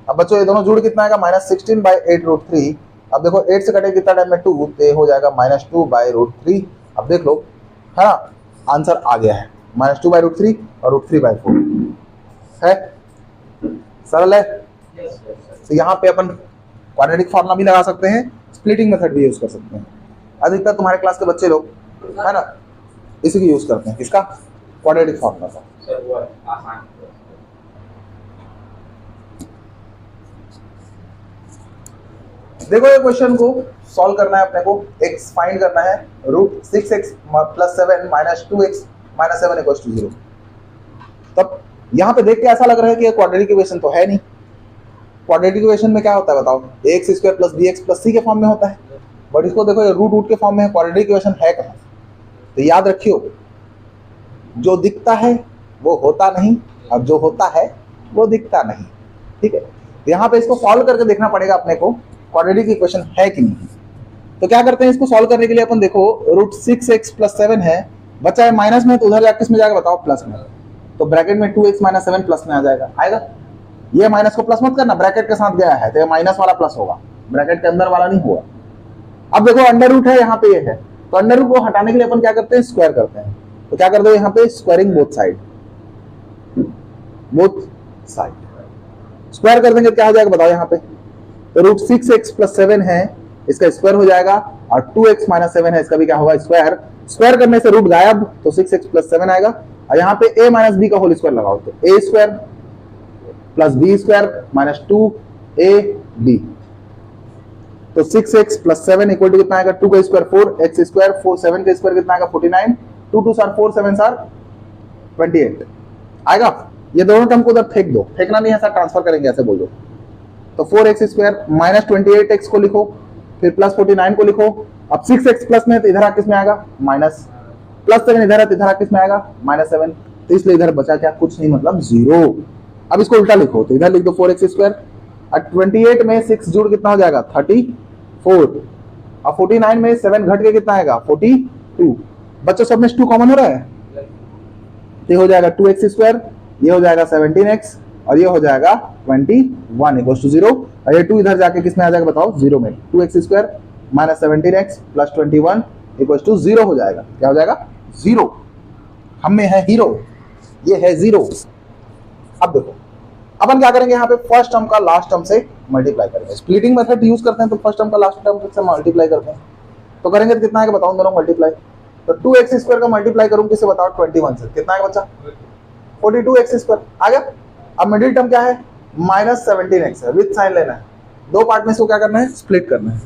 S1: अब बच्चों ये दोनों जुड़ कितना आएगा? -16/8√3। अब देखो 8 से कटेगा कितना टाइम में? 2, तो हो जाएगा -2/√3। अब देख लो, है ना? आंसर आ गया है -2/√3 और √3/4 है। सरल है। तो यहाँ पे अपन क्वाड्रेटिक फार्मूला भी लगा सकते हैं, स्प्लिटिंग मेथड भी यूज कर सकते हैं। अधिकतर तुम्हारे क्लास के बच्चे लोग, है ना, इसी को यूज करते हैं। किसका? क्वाड्रेटिक फार्मूला का। देखो ये क्वेश्चन को सॉल्व करना है अपने को, x फाइंड करना है, root 6x plus 7 minus 2x minus 7 equals to 0। तब यहाँ पे देख के ऐसा लग रहा है कि ये क्वाड्रेटिक इक्वेशन तो है नहीं। क्वाड्रेटिक इक्वेशन में क्या होता है बताओ, ax square plus bx plus c के फॉर्म में होता है, बट इसको देखो ये रूट के फॉर्म में है। क्वाड्रेटिक इक्वेशन है कहाँ? तो याद रखियो, जो दिखता है वो होता नहीं, और जो होता है वो दिखता नहीं। ठीक है, यहाँ पे इसको सॉल्व करके देखना पड़ेगा अपने को क्वाड्रेटिक इक्वेशन है कि नहीं। तो क्या करते हैं, इसको सॉल्व करने के लिए अपन देखो रूट 6x प्लस 7 है, बचा है माइनस में, तो उधर जाके किस में जाएगा बताओ, प्लस में। तो ब्रैकेट में 2x माइनस 7 प्लस में आ जाएगा, आएगा। ये माइनस को प्लस मत करना, ब्रैकेट के साथ गया है तो ये माइनस वाला प्लस होगा, ब्रैकेट के अंदर वाला नहीं होगा। अब देखो अंडर रूट है, यहाँ पे ये है, तो अंडर रूट को हटाने के लिए अपन क्या करते हैं, स्क्वायर करते हैं। तो क्या कर दो यहाँ पे, squaring both side, both side square कर देंगे, क्या हो जाएगा बताओ यहाँ पे। तो रूट 6x प्लस 7 है, इसका स्क्वायर हो जाएगा, और 2x माइनस 7 है, इसका भी क्या होगा, स्क्वायर। स्क्वायर करने से रूट गायब, तो 6x प्लस 7 आएगा, और यहाँ पे a माइनस बी का होल स्क्वायर लगाओ, तो a square plus b square minus 2ab। तो 6x प्लस 7 इक्वल टू कितना आएगा, 2 का स्क्वायर 4, x स्क्वायर 4, 7 का स्क्वायर कितना आएगा 49, 2 2 4 4 7 4 28 आएगा। ये दोनों टर्म को उधर फेंक दो, फेंकना नहीं है सर, ट्रांसफर करेंगे ऐसे बोलो। तो 4x स्क्वायर माइनस 28x को लिखो, फिर प्लस 49 को लिखो। अब 6x प्लस में, तो इधर किस में आएगा माइनस, प्लस 7 इधर है तो इधर किस में आएगा माइनस 7, तो इसलिए इधर बचा क्या, कुछ नहीं, मतलब 0। अब इसको उल्टा लिखो, तो इधर लिख दो 4x स्क्वायर, और 28 में 6 जुड़ कितना हो जाएगा 34, और 49 में 7 घट के कितना आएगा 42। बच्चों सब में 2 कॉमन हो रहा है, ये हो जाएगा 2x स्क्वायर, ये हो जाएगा 17x, और ये हो जाएगा 21 इक्वल्स टू 0, और ये 2 इधर जाके किस में आ जाएगा बताओ, 0 में। 2x square minus 17x plus 21 equals to 0 हो जाएगा, क्या हो जाएगा 0। हम में है हीरो, ये है 0। अब देखो अपन क्या करेंगे, यहाँ पे फर्स्ट टर्म का लास्ट टर्म से मल्टीप्लाई करेंगे। स्प्लिटिंग मेथड यूज करते हैं, तो फर्स्ट टर्म का लास्ट टर्म से मल्टीप्लाई करते हैं। तो करेंगे तो कितना आएगा बताओ दोनों मल्टीप्लाई, तो 2x स्क्वायर का मल्टीप्लाई करूँ किससे बताओ, 21 से, कितना आएगा बच्चा 42x स्क्वायर आ गया। अब मिडिल टर्म क्या है, माइनस 17x है, विद साइन लेना है, दो पार्ट में इसको क्या करना है, स्प्लिट करना है।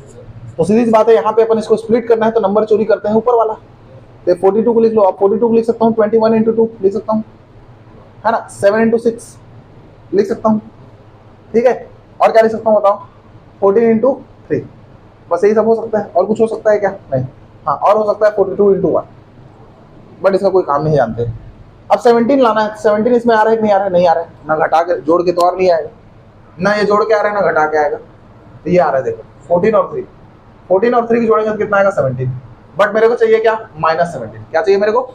S1: तो सीधी सी बात है, यहाँ पे अपन इसको स्प्लिट करना है, तो नंबर चोरी करते हैं ऊपर वाला, तो 42 को लिख लो। अब 42 को लिख सकता हूँ 21 इंटू 2 लिख सकता हूँ, है ना, 7 इंटू 6 लिख सकता हूँ, ठीक है। और क्या लिख सकता हूँ बताओ, 14 इंटू 3, बस यही सब हो सकता है, और कुछ हो सकता है क्या, नहीं। हाँ, और हो सकता है 42 इंटू 1, बट इसका कोई काम नहीं जानते। अब 17 लाना है, 17 इसमें आ रहा है कि नहीं आ रहा है, नहीं आ रहा है, ना घटा के जोड़ के तो और नहीं आएगा, ना ये जोड़ के आ रहा है ना घटा के आएगा, तो ये आ रहा है देखो 14 और 3, 14 और 3 की जोड़ेंगे तो कितना आएगा 17, बट मेरे को चाहिए क्या, माइनस 17, क्या चाहिए मेरे को,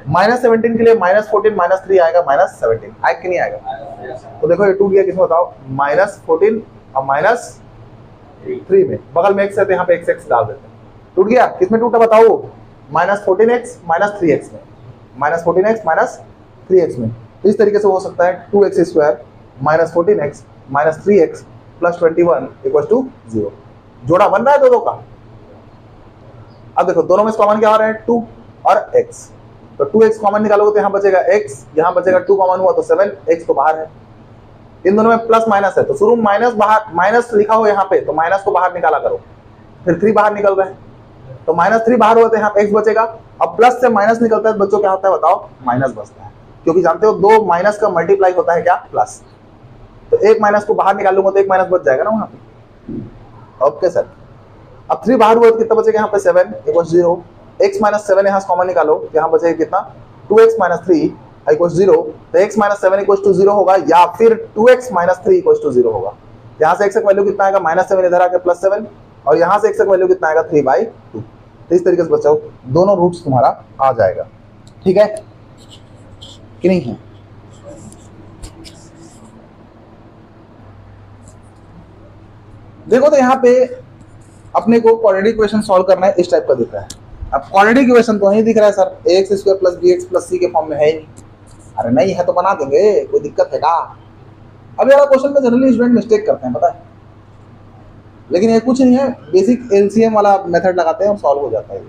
S1: माइनस 17 के लिए माइनस 14 माइनस 3 आएगा माइनस 17, आएगा कि नहीं आएगा। तो देखो ये टूट गया किसमें बताओ, माइनस 14 और माइनस 3 में, बगल में x है तो यहाँ पे x डाल देते हैं, टूट गया। किसमें टूटा बताओ, माइनस 14x माइनस 3x में, माइनस 14x माइनस 3x में। तो इस तरीके से हो सकता है 2x square minus 14x minus 3x plus 21 equal to 0। जोड़ा बन रहा है दोनों का। अब देखो दोनों में कॉमन क्या हो रहा है, 2 और x, तो 2x कॉमन निकालोगे तो यहाँ बचेगा x, यहाँ बचेगा 2 कॉमन हुआ तो 7, x तो बाहर है। इन दोनों में प्लस माइनस है, तो शुरू में माइनस बाहर, माइनस लिखा हो यहाँ पे, तो माइनस को बाहर निकाला करो, फिर 3 बाहर निकल रहा है, तो माइनस 3 बाहर हुआ तो यहाँ पे x बचेगा। अब प्लस से माइनस निकलता है तो बच्चों क्या होता है बताओ, माइनस बचता है, क्योंकि जानते हो 2 माइनस का मल्टीप्लाई होता है क्या, प्लस। तो एक माइनस को बाहर निकाल लूंगा तो एक माइनस बच जाएगा ना वहां पे। ओके सर, अब 3 बाहर हुआ तो कितना बचेगा यहाँ पे 7 इक्वल 0, x माइनस 7 यहाँ से कॉमन निकालो, यहाँ बचेगा कितना 2x माइनस 3 इक्वल 0, तो x माइनस 7 इक्वल टू 0 होगा, या फिर 2x माइनस 3 इक्वल टू 0 होगा। यहाँ से x का वैल्यू कितना आएगा माइनस 7, इधर आके प्लस 7, और यहाँ से x का वैल्यू कितना आएगा 3/2। तो इस तरीके से बच्चों दोनों रूट्स तुम्हारा आ जाएगा, ठीक है कि नहीं है। देखो तो यहाँ पे अपने को क्वाड्रेटिक इक्वेशन सॉल्व करना है, इस टाइप का दिख रहा है। अब क्वाड्रेटिक इक्वेशन तो नहीं दिख रहा है sir, ax square plus bx plus c के फॉर्म में है ही नहीं। अरे नहीं है तो बना देंगे, कोई दिक्कत है क्या। अब यार क्वेश्चन में जनरली स्टूडेंट मिस्टेक करते हैं पता है, लेकिन ये कुछ नहीं है, बेसिक एलसीएम वाला मेथड लगाते हैं और सॉल्व हो जाता है।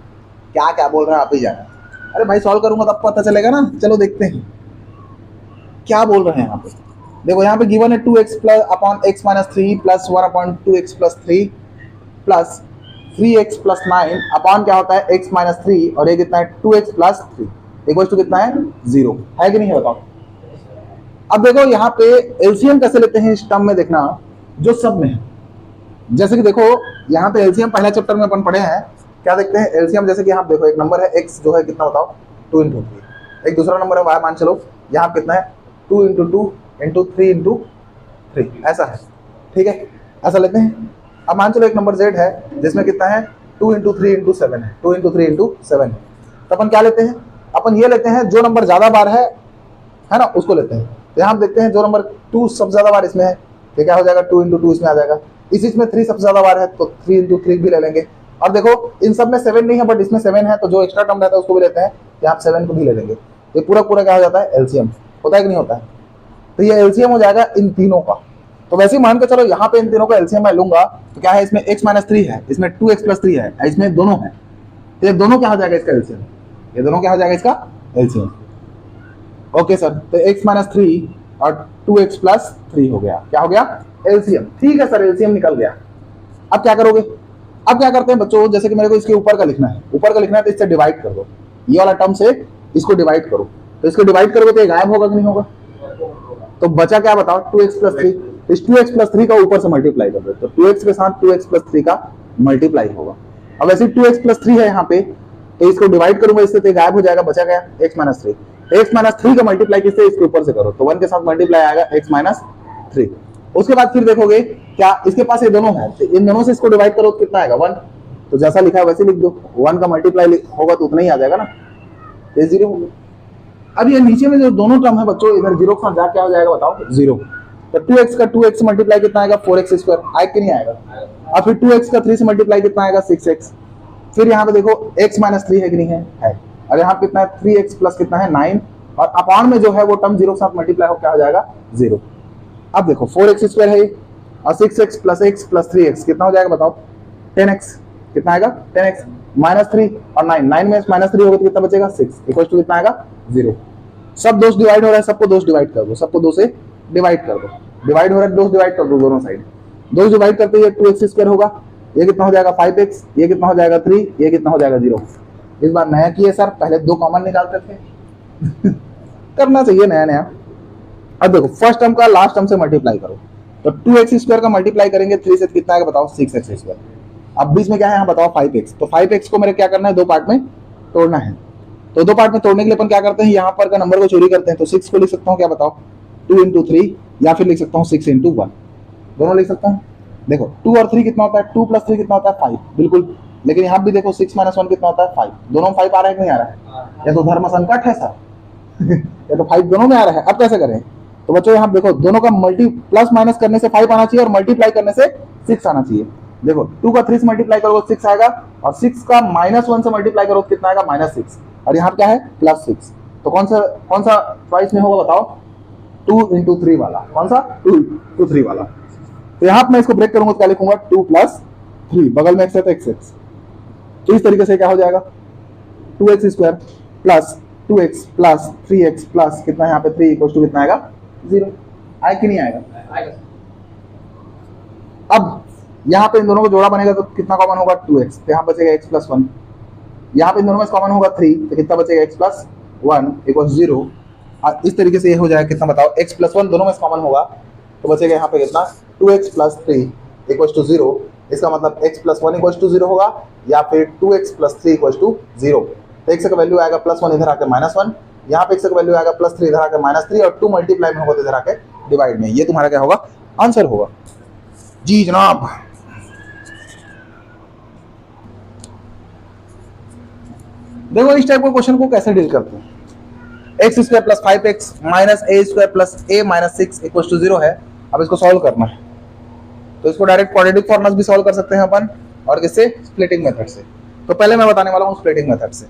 S1: क्या क्या बोल रहे हैं आप ही जाना। अरे भाई सॉल्व करूंगा तब पता चलेगा ना, चलो देखते हैं क्या बोल रहे हैं यहाँ पे। देखो यहाँ पे गिवन है 2x plus upon x minus 3 plus 1 upon 2x plus 3 plus 3x plus 9 upon क्या होता है x माइनस 3 और ये कितना है 2x प्लस 3 इक्वल टू कितना है 0 है कि नहीं है बताओ। अब देखो यहाँ पे एलसीएम कैसे लेते हैं इस टर्म में देखना जो सब में है। जैसे कि देखो यहाँ पे एलसीएम पहला चैप्टर में अपन पढ़े हैं, क्या देखते हैं एलसीएम, जैसे कि यहाँ देखो एक नंबर है x जो है कितना बताओ 2 इंटू 3, एक दूसरा नंबर है y मान चलो यहाँ कितना है 2 इंटू 2 इंटू 3 इंटू 3 ऐसा है, ठीक है ऐसा लेते हैं। अब मान चलो एक नंबर z है जिसमें कितना है 2 इंटू 3 इंटू 7 है, 2 इंटू 3 इंटू 7 है, तो अपन क्या लेते हैं, अपन ये लेते हैं जो नंबर ज्यादा बार है ना उसको लेते हैं। तो यहाँ देखते हैं जो नंबर 2 सबसे ज्यादा बार इसमें है तो क्या हो जाएगा 2 इंटू 2 इसमें आ जाएगा, इसमें 3 सबसे ज्यादा बार है तो 3 इंटू 3 भी ले लेंगे। और देखो इन सब में 7 नहीं है बट इसमें 7 है तो जो एक्स्ट्रा टर्म रहता है उसको भी लेते हैं, यहाँ 7 को भी ले लेंगे। ये पूरा पूरा क्या हो जाता है एलसीएम, होता है कि नहीं होता है। तो ये एलसीएम हो जाएगा इन तीनों का। तो वैसे ही मान के चलो यहाँ पे इन तीनों का एलसीएम मैं लूंगा तो क्या है इसमें x माइनस 3 है, इसमें 2x प्लस 3 है, इसमें दोनों है तो ये दोनों क्या हो जाएगा इसका एलसीएम, ये दोनों क्या हो जाएगा इसका एलसीएम। ओके सर, तो x माइनस 3 और 2x प्लस 3 हो गया, क्या हो गया एलसीएम। ठीक है सर एलसीएम निकल गया। अब क्या करोगे, अब क्या करते हैं बच्चों, जैसे कि मेरे को इसके ऊपर का लिखना है, ऊपर का लिखना है तो इससे डिवाइड कर दो, ये वाला टर्म से इसको डिवाइड करो, तो इसको डिवाइड करोगे तो ये गायब होगा कि नहीं होगा, तो बचा क्या बताओ 2x प्लस 3, इस 2x प्लस 3 का ऊपर से मल्टीप्लाई कर दो तो 2x के साथ 2x प्लस 3 का मल्टीप्लाई होगा। अब वैसे 2x प्लस 3 है यहाँ पे तो इसको डिवाइड करूंगा इससे तो गायब हो जाएगा, बचा गया x माइनस 3, x माइनस 3 का मल्टीप्लाई किससे इसके ऊपर से करो तो 1 के साथ मल्टीप्लाई आएगा x माइनस 3। उसके बाद फिर देखोगे क्या इसके पास ये दोनों है तो इन दोनों से इसको डिवाइड करो तो कितना आएगा 1, तो जैसा लिखा है वैसे लिख दो, 1 का मल्टीप्लाई होगा तो उतना ही आ जाएगा ना, ये 0 हो गया। अब ये नीचे में जो दोनों टर्म है बच्चों इधर 0 के साथ जा क्या हो जाएगा बताओ 0, तो 2x का 2x से मल्टीप्लाई कितना आएगा 4x स्क्वायर, आएगा कि नहीं आएगा। और फिर 2x का 3 से मल्टीप्लाई कितना आएगा 6x, फिर यहाँ पे देखो x माइनस 3 है कि नहीं है, और यहाँ पे कितना है 3x प्लस कितना है 9 और अपॉन में जो है वो टर्म 0 के साथ मल्टीप्लाई हो क्या हो जाएगा 0। अब देखो 4x स्क्वायर है और 6x plus x plus 3x कितना हो जाएगा बताओ 10x, कितना आएगा 10x माइनस 3 और 9 में माइनस 3 होगा तो कितना बचेगा 6 इक्वल टू कितना आएगा 0। सब दोस्त डिवाइड हो रहा है, सबको दोस्त डिवाइड कर दो, सबको 2 से डिवाइड कर दो, डिवाइड हो रहा है दोस्त डिवाइड कर दो दोनों साइड, दोस्त डिवाइड करते ही 2x स्क्वायर होगा, ये कितना हो जाएगा 5x, ये कितना हो जाएगा 3, ये कितना हो जाएगा 0। इस बार नया किए सर, पहले 2 कॉमन निकालते थे करना चाहिए नया नया। अब देखो फर्स्ट टर्म का लास्ट टर्म से मल्टीप्लाई करो तो 2x स्क्वायर का मल्टीप्लाई करेंगे 3 से कितना आएगा बताओ 6x स्क्वायर। अब बीच में क्या है यहाँ बताओ 5x, तो 5x को मेरे क्या करना है 2 पार्ट में तोड़ना है, तो 2 पार्ट में तोड़ने के लिए अपन क्या करते हैं यहाँ पर का नंबर को चोरी करते हैं, तो 6 को लिख सकता हूँ क्या बताओ 2 इंटू 3 या फिर लिख सकता हूँ 6 इंटू 1, दोनों लिख सकता हूँ। देखो 2 और 3 कितना होता है 2 प्लस 3 कितना होता है 5 बिल्कुल, लेकिन यहाँ भी देखो 6 माइनस 1 कितना होता है 5, दोनों 5 आ रहा है कि नहीं आ रहा है, या तो धर्म संकट है सर या तो 5 दोनों में आ रहा है। अब कैसे करें, तो बच्चों यहाँ देखो दोनों का मल्टी प्लस माइनस करने से 5 आना चाहिए और मल्टीप्लाई करने से 6 आना चाहिए। देखो 2 का 3 से मल्टीप्लाई करोगे 6 आएगा और 6 का माइनस 1 से मल्टीप्लाई करोगे कितना आएगा -6 और यहाँ क्या है +6, तो कौन सा चॉइस में होगा बताओ 2 इंटू 3 वाला, कौन सा 2 इंटू 3 वाला। तो यहाँ मैं इसको ब्रेक करूंगा तो क्या लिखूंगा 2 प्लस 3, बगल में x है तो x, तो इस तरीके से क्या हो जाएगा 2x square plus 2x plus 3x plus कितना यहाँ पे 3 इक्वल टू कितना आएगा 0, आए कि नहीं आएगा। अब यहाँ पे इन दोनों को जोड़ा बनेगा तो कितना कॉमन होगा 2x, तो यहाँ बचेगा x प्लस 1, यहाँ पे इन दोनों में कॉमन होगा 3 तो कितना बचेगा x प्लस 1 इक्वल 0। और इस तरीके से ये हो जाएगा कितना बताओ x प्लस 1 दोनों में कॉमन होगा तो बचेगा यहाँ पे कितना 2x प्लस 3 इक्वल टू 0, इसका मतलब x प्लस 1 इक्वल टू 0 होगा या फिर 2x प्लस 3 इक्वल टू 0। तो x का वैल्यू आएगा +1 इधर आके -1, यहाँ पे x का वैल्यू आएगा +3 इधर आके -3 और 2 मल्टीप्लाई में होगा तो इधर आके डिवाइड में, ये तुम्हारा क्या होगा आंसर होगा। जी जनाब। देखो इस टाइप के क्वेश्चन को कैसे डील करते हैं, x square plus 5x minus a square plus a minus 6 equal to 0 है। अब इसको सॉल्व करना है तो इसको डायरेक्ट क्वाड्रेटिक फॉर्मूला भी सॉल्व कर सकते हैं अपन, और किससे स्प्लिटिंग मेथड से। तो पहले मैं बताने वाला हूँ स्प्लिटिंग मेथड से।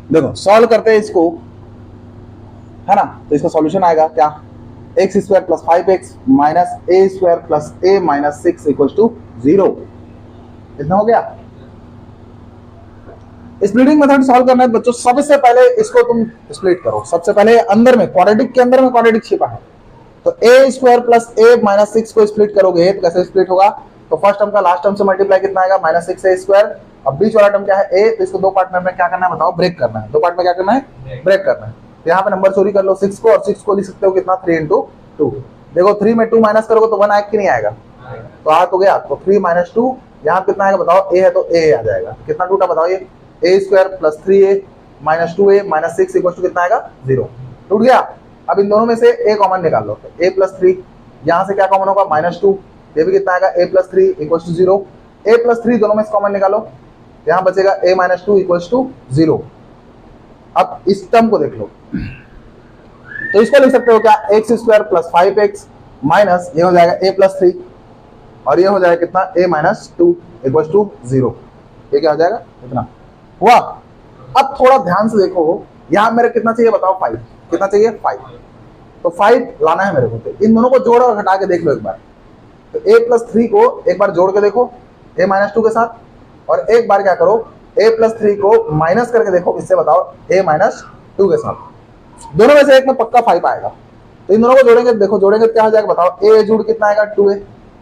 S1: देखो सॉल्व करते हैं इसको, है ना, तो इसका सॉल्यूशन आएगा क्या x square plus 5x minus a square plus a minus 6 equal to 0, इतना हो गया। स्प्लिटिंग मेथड सॉल्व करना है बच्चों, सबसे पहले इसको तुम स्प्लिट करो। सबसे पहले अंदर में क्वाड्रेटिक के अंदर में क्वाड्रेटिक छिपा है, तो a square plus a minus 6 को स्प्लिट करोगे तो कैसे स्प्लिट होगा, तो फर्स्ट टर्म का लास्ट टर्म से मल्टीप्लाई कितना आएगा -6a²। अब बीच वाला टर्म क्या है a, तो इसको दो पार्ट में क्या करना है बताओ, ब्रेक करना है। दो पार्ट में क्या करना है, ब्रेक करना है। तो यहाँ पे नंबर चोरी कर लो 6 को, और 6 को लिख सकते हो कितना 3 × 2। देखो 3 में 2 माइनस करोगे तो 1 आएगा कि नहीं आएगा, तो आ तो गया। तो 3 - 2 यहाँ कितना आएगा बताओ, a है तो a आ जाएगा। कितना टूटा बताओ ये, a² + 3a - 2a - 6 = कितना आएगा 0। टूट गया। अब इन दोनों में से a कॉमन निकाल लो, a + 3 यहाँ से क्या कॉमन होगा -2, ये भी कितना आएगा a + 3 = 0। a + 3 दोनों में से कॉमन निकालो, यहाँ बचेगा a - 2 = 0। अब इस टर्म को देख लो, तो इसको लिख सकते हो क्या, x² + 5x माइनस ये हो जाएगा a + 3, और ये हो जाएगा कितना a - 2 = 0। ये क्या हो जाएगा, इतना हुआ। अब थोड़ा ध्यान से देखो, यहाँ मेरे कितना चाहिए बताओ, 5। कितना चाहिए, 5। तो 5 लाना है मेरे को। तो इन दोनों को जोड़ और घटा के देख लो एक बार। तो a + 3 को एक बार जोड़ के देखो a - 2 के साथ, और एक बार क्या करो a + 3 को माइनस करके देखो किससे बताओ, a - 2 के साथ। दोनों में से एक में पक्का 5 आएगा। तो इन दोनों को जोड़ेंगे, देखो जोड़ेंगे क्या हो जाएगा बताओ, a जुड़ कितना आएगा 2a,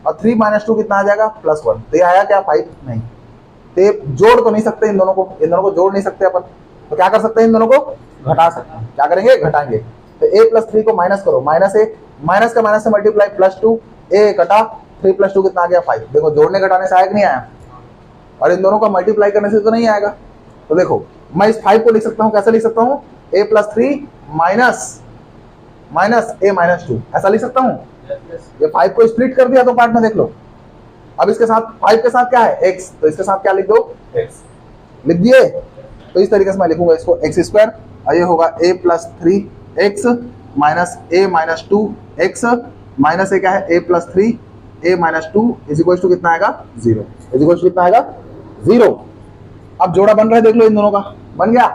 S1: और 3 - 2 कितना आ जाएगा +1। तो ये आया क्या 5 नहीं। तो जोड़ तो नहीं सकते इन दोनों को जोड़ नहीं सकते अपन। तो क्या कर सकते हैं, इन दोनों को घटा सकते हैं। क्या करेंगे, घटाएंगे। तो a + 3 को माइनस करो, -a, माइनस का माइनस से मल्टीप्लाई +2, a कटा 3 + 2 कितना आ गया 5। देखो जोड़ने घटाने से आया कि नहीं आया, और इन दोनों का मल्टीप्लाई करने से तो नहीं आएगा। तो देखो मैं इस 5 को लिख सकता हूँ, कैसे लिख सकता हूँ, a + 3 माइनस a - 2 ऐसा लिख सकता हूँ। ये 5 को स्प्लिट कर दिया तो पार्ट में देख लो। अब इसके साथ 5 के साथ क्या है x, तो इसके साथ क्या लिख दो, x लिख दिए। तो इस तरीके से मैं लिखूंगा इसको x², और ये होगा a + 3x minus a - 2x minus क्या है a + 3 a - 2 = कितना आएगा 0। कितना आएगा 0। अब जोड़ा बन रहा है, देख लो इन दोनों का बन गया।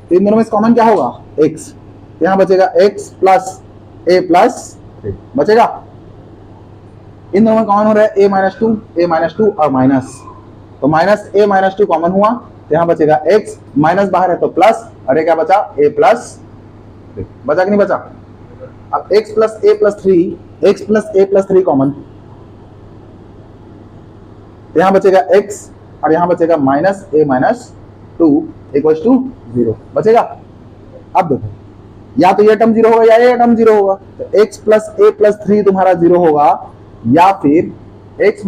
S1: तो इन दोनों में कॉमन क्या होगा, x। यहाँ बचेगा x + a + 3 बचेगा। इन दोनों में कॉमन हो रहा है a - 2 और माइनस, तो -a - 2 कॉमन हुआ, तो यहाँ बचेगा x, माइनस बाहर है तो प्लस, और ये क्या बचा a + 3 बचा कि नहीं बचा। अब x + a + 3 कॉमन, यहाँ बचेगा x, और यहाँ बचेगा -a - 2 = 0 बचेगा। अब देखो या तो ये टर्म 0 होगा या ये टर्म 0 होगा। तो x + a + 3 तुम्हारा 0 होगा, या फिर x - a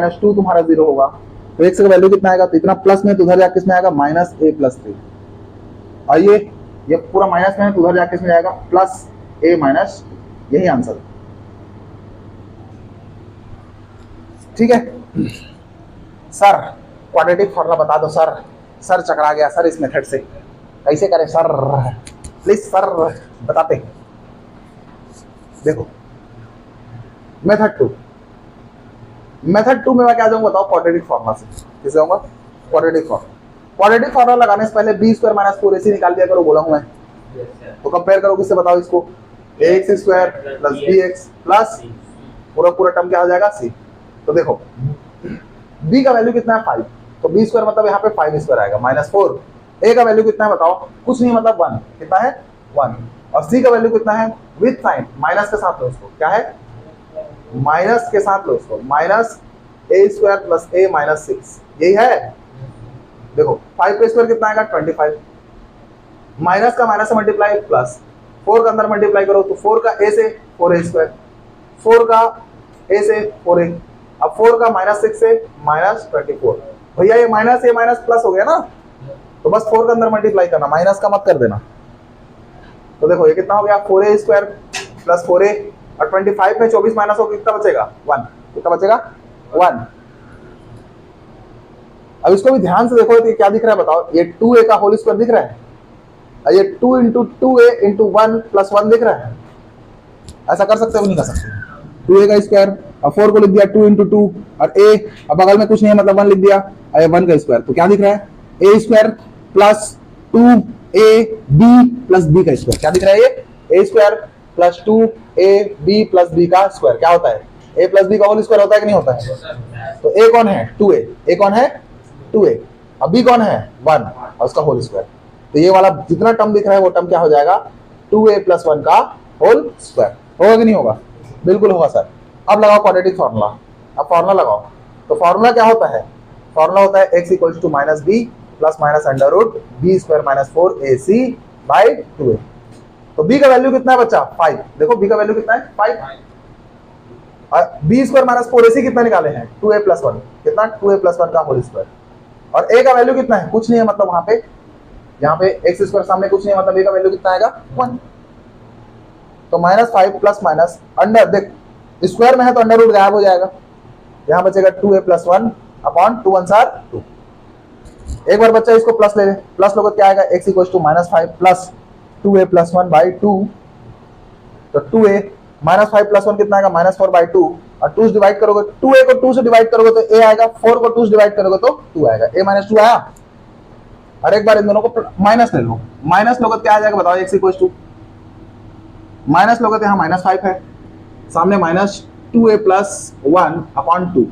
S1: - 2 तुम्हारा 0 होगा। तो x का वैल्यू कितना आएगा, तो इतना प्लस में तो उधर जाके किसमें आएगा -a + 3, और ये पूरा माइनस में है तो उधर जाके किसमें जाएगा +a - 2। यही आंसर, ठीक है। सर क्वाड्रेटिक फॉर्मूला बता दो सर। सर चकरा गया सर इस मेथड से, कैसे करें सर, प्लीज सर बताते। देखो मेथड 2 में मैं क्या जाऊंगा बताओ, क्वाड्रेटिक फॉर्मूला से। किसे जाऊंगा, क्वाड्रेटिक फॉर्मूला लगाने से पहले b² - 4ac निकाल दिया करो, बोला हूं मैं। तो कंपेयर करो किससे बताओ इसको, ax² + bx प्लस पूरा टर्म क्या हो जाएगा c। तो देखो b का वैल्यू कितना है 5, तो b² मतलब यहाँ पे 5² आएगा -4। a का वैल्यू कितना है बताओ, कुछ नहीं मतलब 1, कितना है 1। और c का वैल्यू कितना है, विद साइन माइनस के साथ लो इसको, क्या है माइनस के साथ लो इसको, -a² + a - 6 यही है। देखो 5 का स्क्वायर कितना आएगा 25, माइनस का माइनस से मल्टीप्लाई प्लस, 4 का अंदर मल्टीप्लाई करो तो 4 का a से 4a², 4 का a से 4a, अब 4 का -6 से -24। भैया ये माइनस ये माइनस प्लस हो गया ना, तो बस 4 का अंदर मल्टीप्लाई करना, माइनस का मत कर देना। तो देखो ये कितना हो गया 4a² + 4a, और 25 में 24 माइनस हो कितना बचेगा 1, कितना बचेगा 1। अब इसको भी ध्यान से देखो तो क्या दिख रहा है बताओ, ये 2a का होल स्क्वायर दिख रहा है, और ये 2 × 2a × 1 + 1 दिख रहा है। ऐसा कर सकते हो नहीं कर सकते, 2a का स्क्वायर और 4 को लिख दिया 2 × 2, और a अब बगल में कुछ नहीं है मतलब 1 लिख दिया, और 1 का स्क्वायर, तो क्या दिख रहा है a² + 2ab + b का स्क्वायर। क्या दिख रहा है ये a² + 2ab + b का स्क्वायर क्या होता है, a + b का होल स्क्वायर होता है कि नहीं होता है। तो a कौन है 2a, a कौन है 2a, अब b कौन है 1 और उसका होल स्क्वायर। तो ये वाला जितना टर्म दिख रहा है वो टर्म क्या हो जाएगा 2a + 1 का होल स्क्वायर। होगा कि नहीं होगा, बिल्कुल होगा सर। अब लगाओ क्वाड्रेटिक फॉर्मूला, अब फॉर्मूला लगाओ। तो फॉर्मूला क्या होता है? फॉर्मूला होता है x equals to minus b plus minus under root b square minus 4ac by 2a। तो b का वैल्यू कितना है बच्चा? 5। देखो b का वैल्यू कितना है? 5। और बी स्क्वायर माइनस 4ac कितना निकाले हैं? 2a plus 1। कितना? 2a प्लस 1 का होल स्क्वायर। और a का वैल्यू कितना है? कुछ नहीं है, मतलब वहां पे यहाँ पे एक्स स्क्वायर सामने कुछ नहीं है, मतलब a का वैल्यू कितना आएगा? 1। तो -5 प्लस माइनस अंडर, देख स्क्वायर में है तो अंडर रूट गायब हो जाएगा, यहाँ बचेगा 2a प्लस 1 अपॉन 2 1 2। एक बार बच्चा इसको प्लस ले ले, प्लस लोगे क्या आएगा? x equals to -5 plus 2a plus 1 by 2। तो 2a -5 प्लस 1 कितना आएगा? -4 बाई 2। और 2 से डिवाइड करोगे, 2a को 2 से डिवाइड करोगे तो a आएगा, 4 को 2 से डिवाइड करोगे तो 2 आएगा, a माइनस 2 आया। और एक बार इन दोनों को माइनस ले लो, माइनस लोगे क्या आ जाएगा बताओ? x इक्वल्स टू माइनस लोगे तो यहाँ -5 है, सामने -2a प्लस 1 अपॉन 2।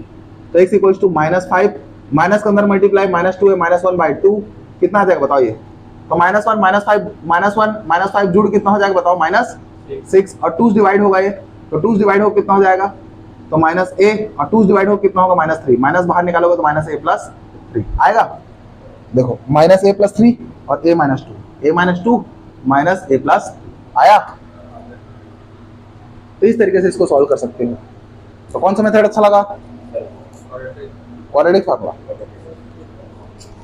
S1: तो x इक्वल्स टू -5 माइनस के अंदर मल्टीप्लाई -2a माइनस 1 बाई 2 कितना आ जाएगा बताओ ये? तो -1 माइनस 5 जुड़ कितना हो जाएगा बताओ? -6। और 2 डिवाइड होगा ये, तो 2 डिवाइड हो कितना हो जाएगा? तो -a। और 2 डिवाइड हो कितना होगा? -3। माइनस बाहर निकालोगे तो -a प्लस 3 आएगा। देखो -a प्लस 3 और a minus 2, a minus 2 minus a plus आया। तो इस तरीके से इसको सॉल्व कर सकते हो। तो कौन सा मेथड अच्छा लगा? क्वाड्रेटिक फार्मूला,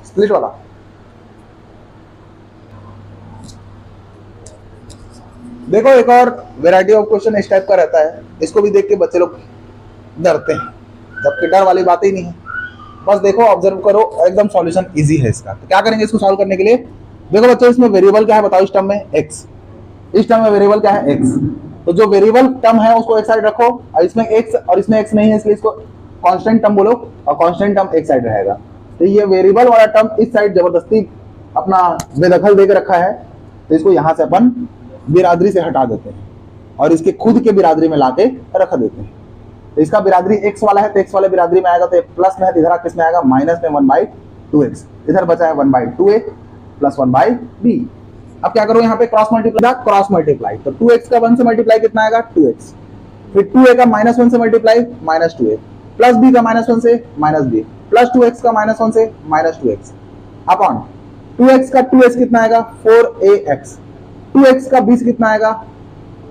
S1: स्प्लिट वाला। देखो एक और वैरायटी ऑफ क्वेश्चन इस टाइप का रहता है, इसको भी देख के बच्चे लोग डरते हैं, जबकि डर वाली बात ही नहीं है। बस देखो, ऑब्जर्व करो, एकदम सॉल्यूशन इजी है इसका। तो क्या करेंगे इसको सॉल्व करने के लिए? देखो बच्चों, इसमें वेरिएबल क्या है बताओ? इस टर्म में x, इस टर्म में वेरिएबल क्या है? x। तो जो वेरिएबल टर्म है उसको एक साइड रखो, और इसमें x और इसमें x नहीं है, इसलिए इसको कांस्टेंट टर्म बोलो, और कांस्टेंट टर्म एक साइड रहेगा। तो ये वेरिएबल वाला टर्म इस साइड जबरदस्ती अपना बेदखल देके रखा है, तो इसको यहां से अपन बिरादरी से हटा देते हैं और इसके खुद के बिरादरी में लाके रख देते हैं। तो इसका बिरादरी x वाला है, तो x वाले बिरादरी में आएगा, तो प्लस में है, इधर किस में आएगा? माइनस में 1/2x। इधर बचा है 1/2a प्लस 1/b। अब क्या करो? यहाँ पे क्रॉस मल्टीप्लाई, तो 2x का 1 से मल्टीप्लाई कितना आएगा? 2x। फिर 2a का -1 से मल्टीप्लाई -2a, प्लस b का -1 से -b, प्लस 2x का -1 से -2x अपॉन 2x का 2s कितना आएगा? 4ax। 2x का 20 कितना आएगा?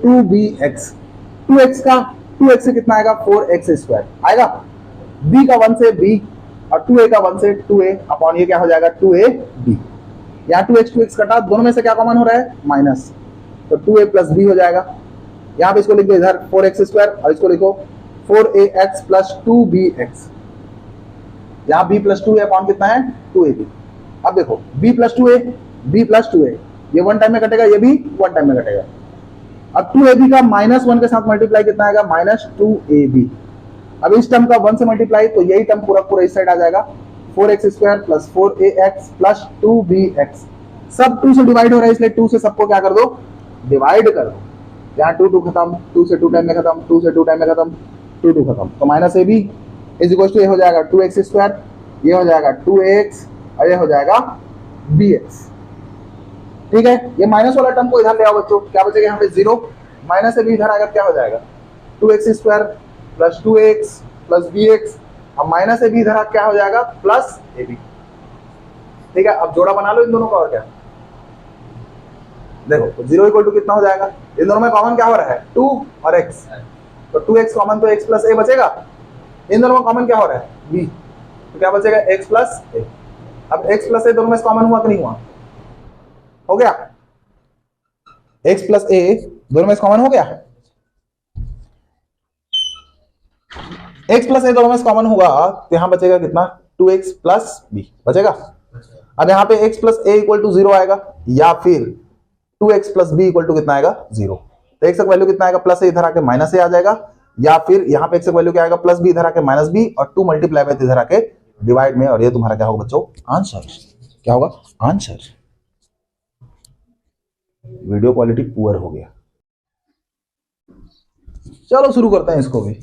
S1: 2bx। 2x का 2x से कितना आएगा? 4x स्क्वायर आएगा। b का 1 से b और 2a का 1 से 2a अपॉन ये क्या हो जाएगा? 2ab। यहाँ 2x कटा, दोनों में से क्या कॉमन हो रहा है? माइनस, तो 2a प्लस b हो जाएगा। यहाँ पे इसको लिख दो इधर 4x स्क्वायर, और इसको लिखो 4ax प्लस 2bx। यहाँ b प्लस 2a अपॉन कितना है? 2ab। अब देखो b प्लस 2a, ये 1 टाइम में कटेगा, ये भी 1 टाइम में कटेगा। अब 2ab का -1 के साथ मल्टीप्लाई कितना आएगा? -2ab। अब इस टर्म का 1 से मल्टीप्लाई, तो यही टर्म पूरा इस साइड आ जाएगा, 4x square plus 4ax plus 2bx। सब 2 से डिवाइड हो रहा है, इसलिए 2 से सबको क्या कर दो? डिवाइड कर दो। यहाँ 2 खत्म, 2 से 2 टाइम में खत्म, 2 से 2 टाइम में खत्म, 2 खत्म। तो -ab इज इक्वल टू ये हो जाएगा 2x स्क्वायर, ये हो जाएगा 2ax, और ये हो जाएगा bx। ठीक है, ये माइनस वाला टर्म को इधर ले आओ बच्चों, क्या बचेगा यहाँ पे? 0। -ab इधर आएगा, क्या हो जाएगा? 2x square plus 2ax plus bx। अब -ab इधर क्या हो जाएगा? Plus ab। ठीक है, अब जोड़ा बना लो इन दोनों का, और क्या? देखो तो 0 इक्वल टू कितना हो जाएगा? इन दोनों में कॉमन क्या हो रहा है? 2 और x, तो 2x कॉमन, तो x प्लस a बचेगा। इन दोनों में कॉमन क्या हो रहा है? b, तो क्या बचेगा? x plus a। अब x प्लस a दोनों में कॉमन हुआ कि नहीं हुआ? हो गया। x प्लस a दोनों में कॉमन हो गया। x प्लस a दोनों में कॉमन होगा, तो यहां बचेगा कितना? 2x प्लस b बचेगा। अब यहाँ पे x plus a equal to 0 आएगा, या फिर 2x plus b equal to कितना आएगा? 0। तो x का वैल्यू कितना आएगा? प्लस a इधर आके माइनस a आ जाएगा, या फिर यहाँ पे x का वैल्यू क्या आएगा? प्लस b इधर आके माइनस b, और 2 मल्टीप्लाई बाय इधर आके डिवाइड में, और ये तुम्हारा क्या होगा बच्चों? आंसर। क्या होगा? आंसर। वीडियो क्वालिटी पुअर हो गया। चलो शुरू करते हैं इसको भी।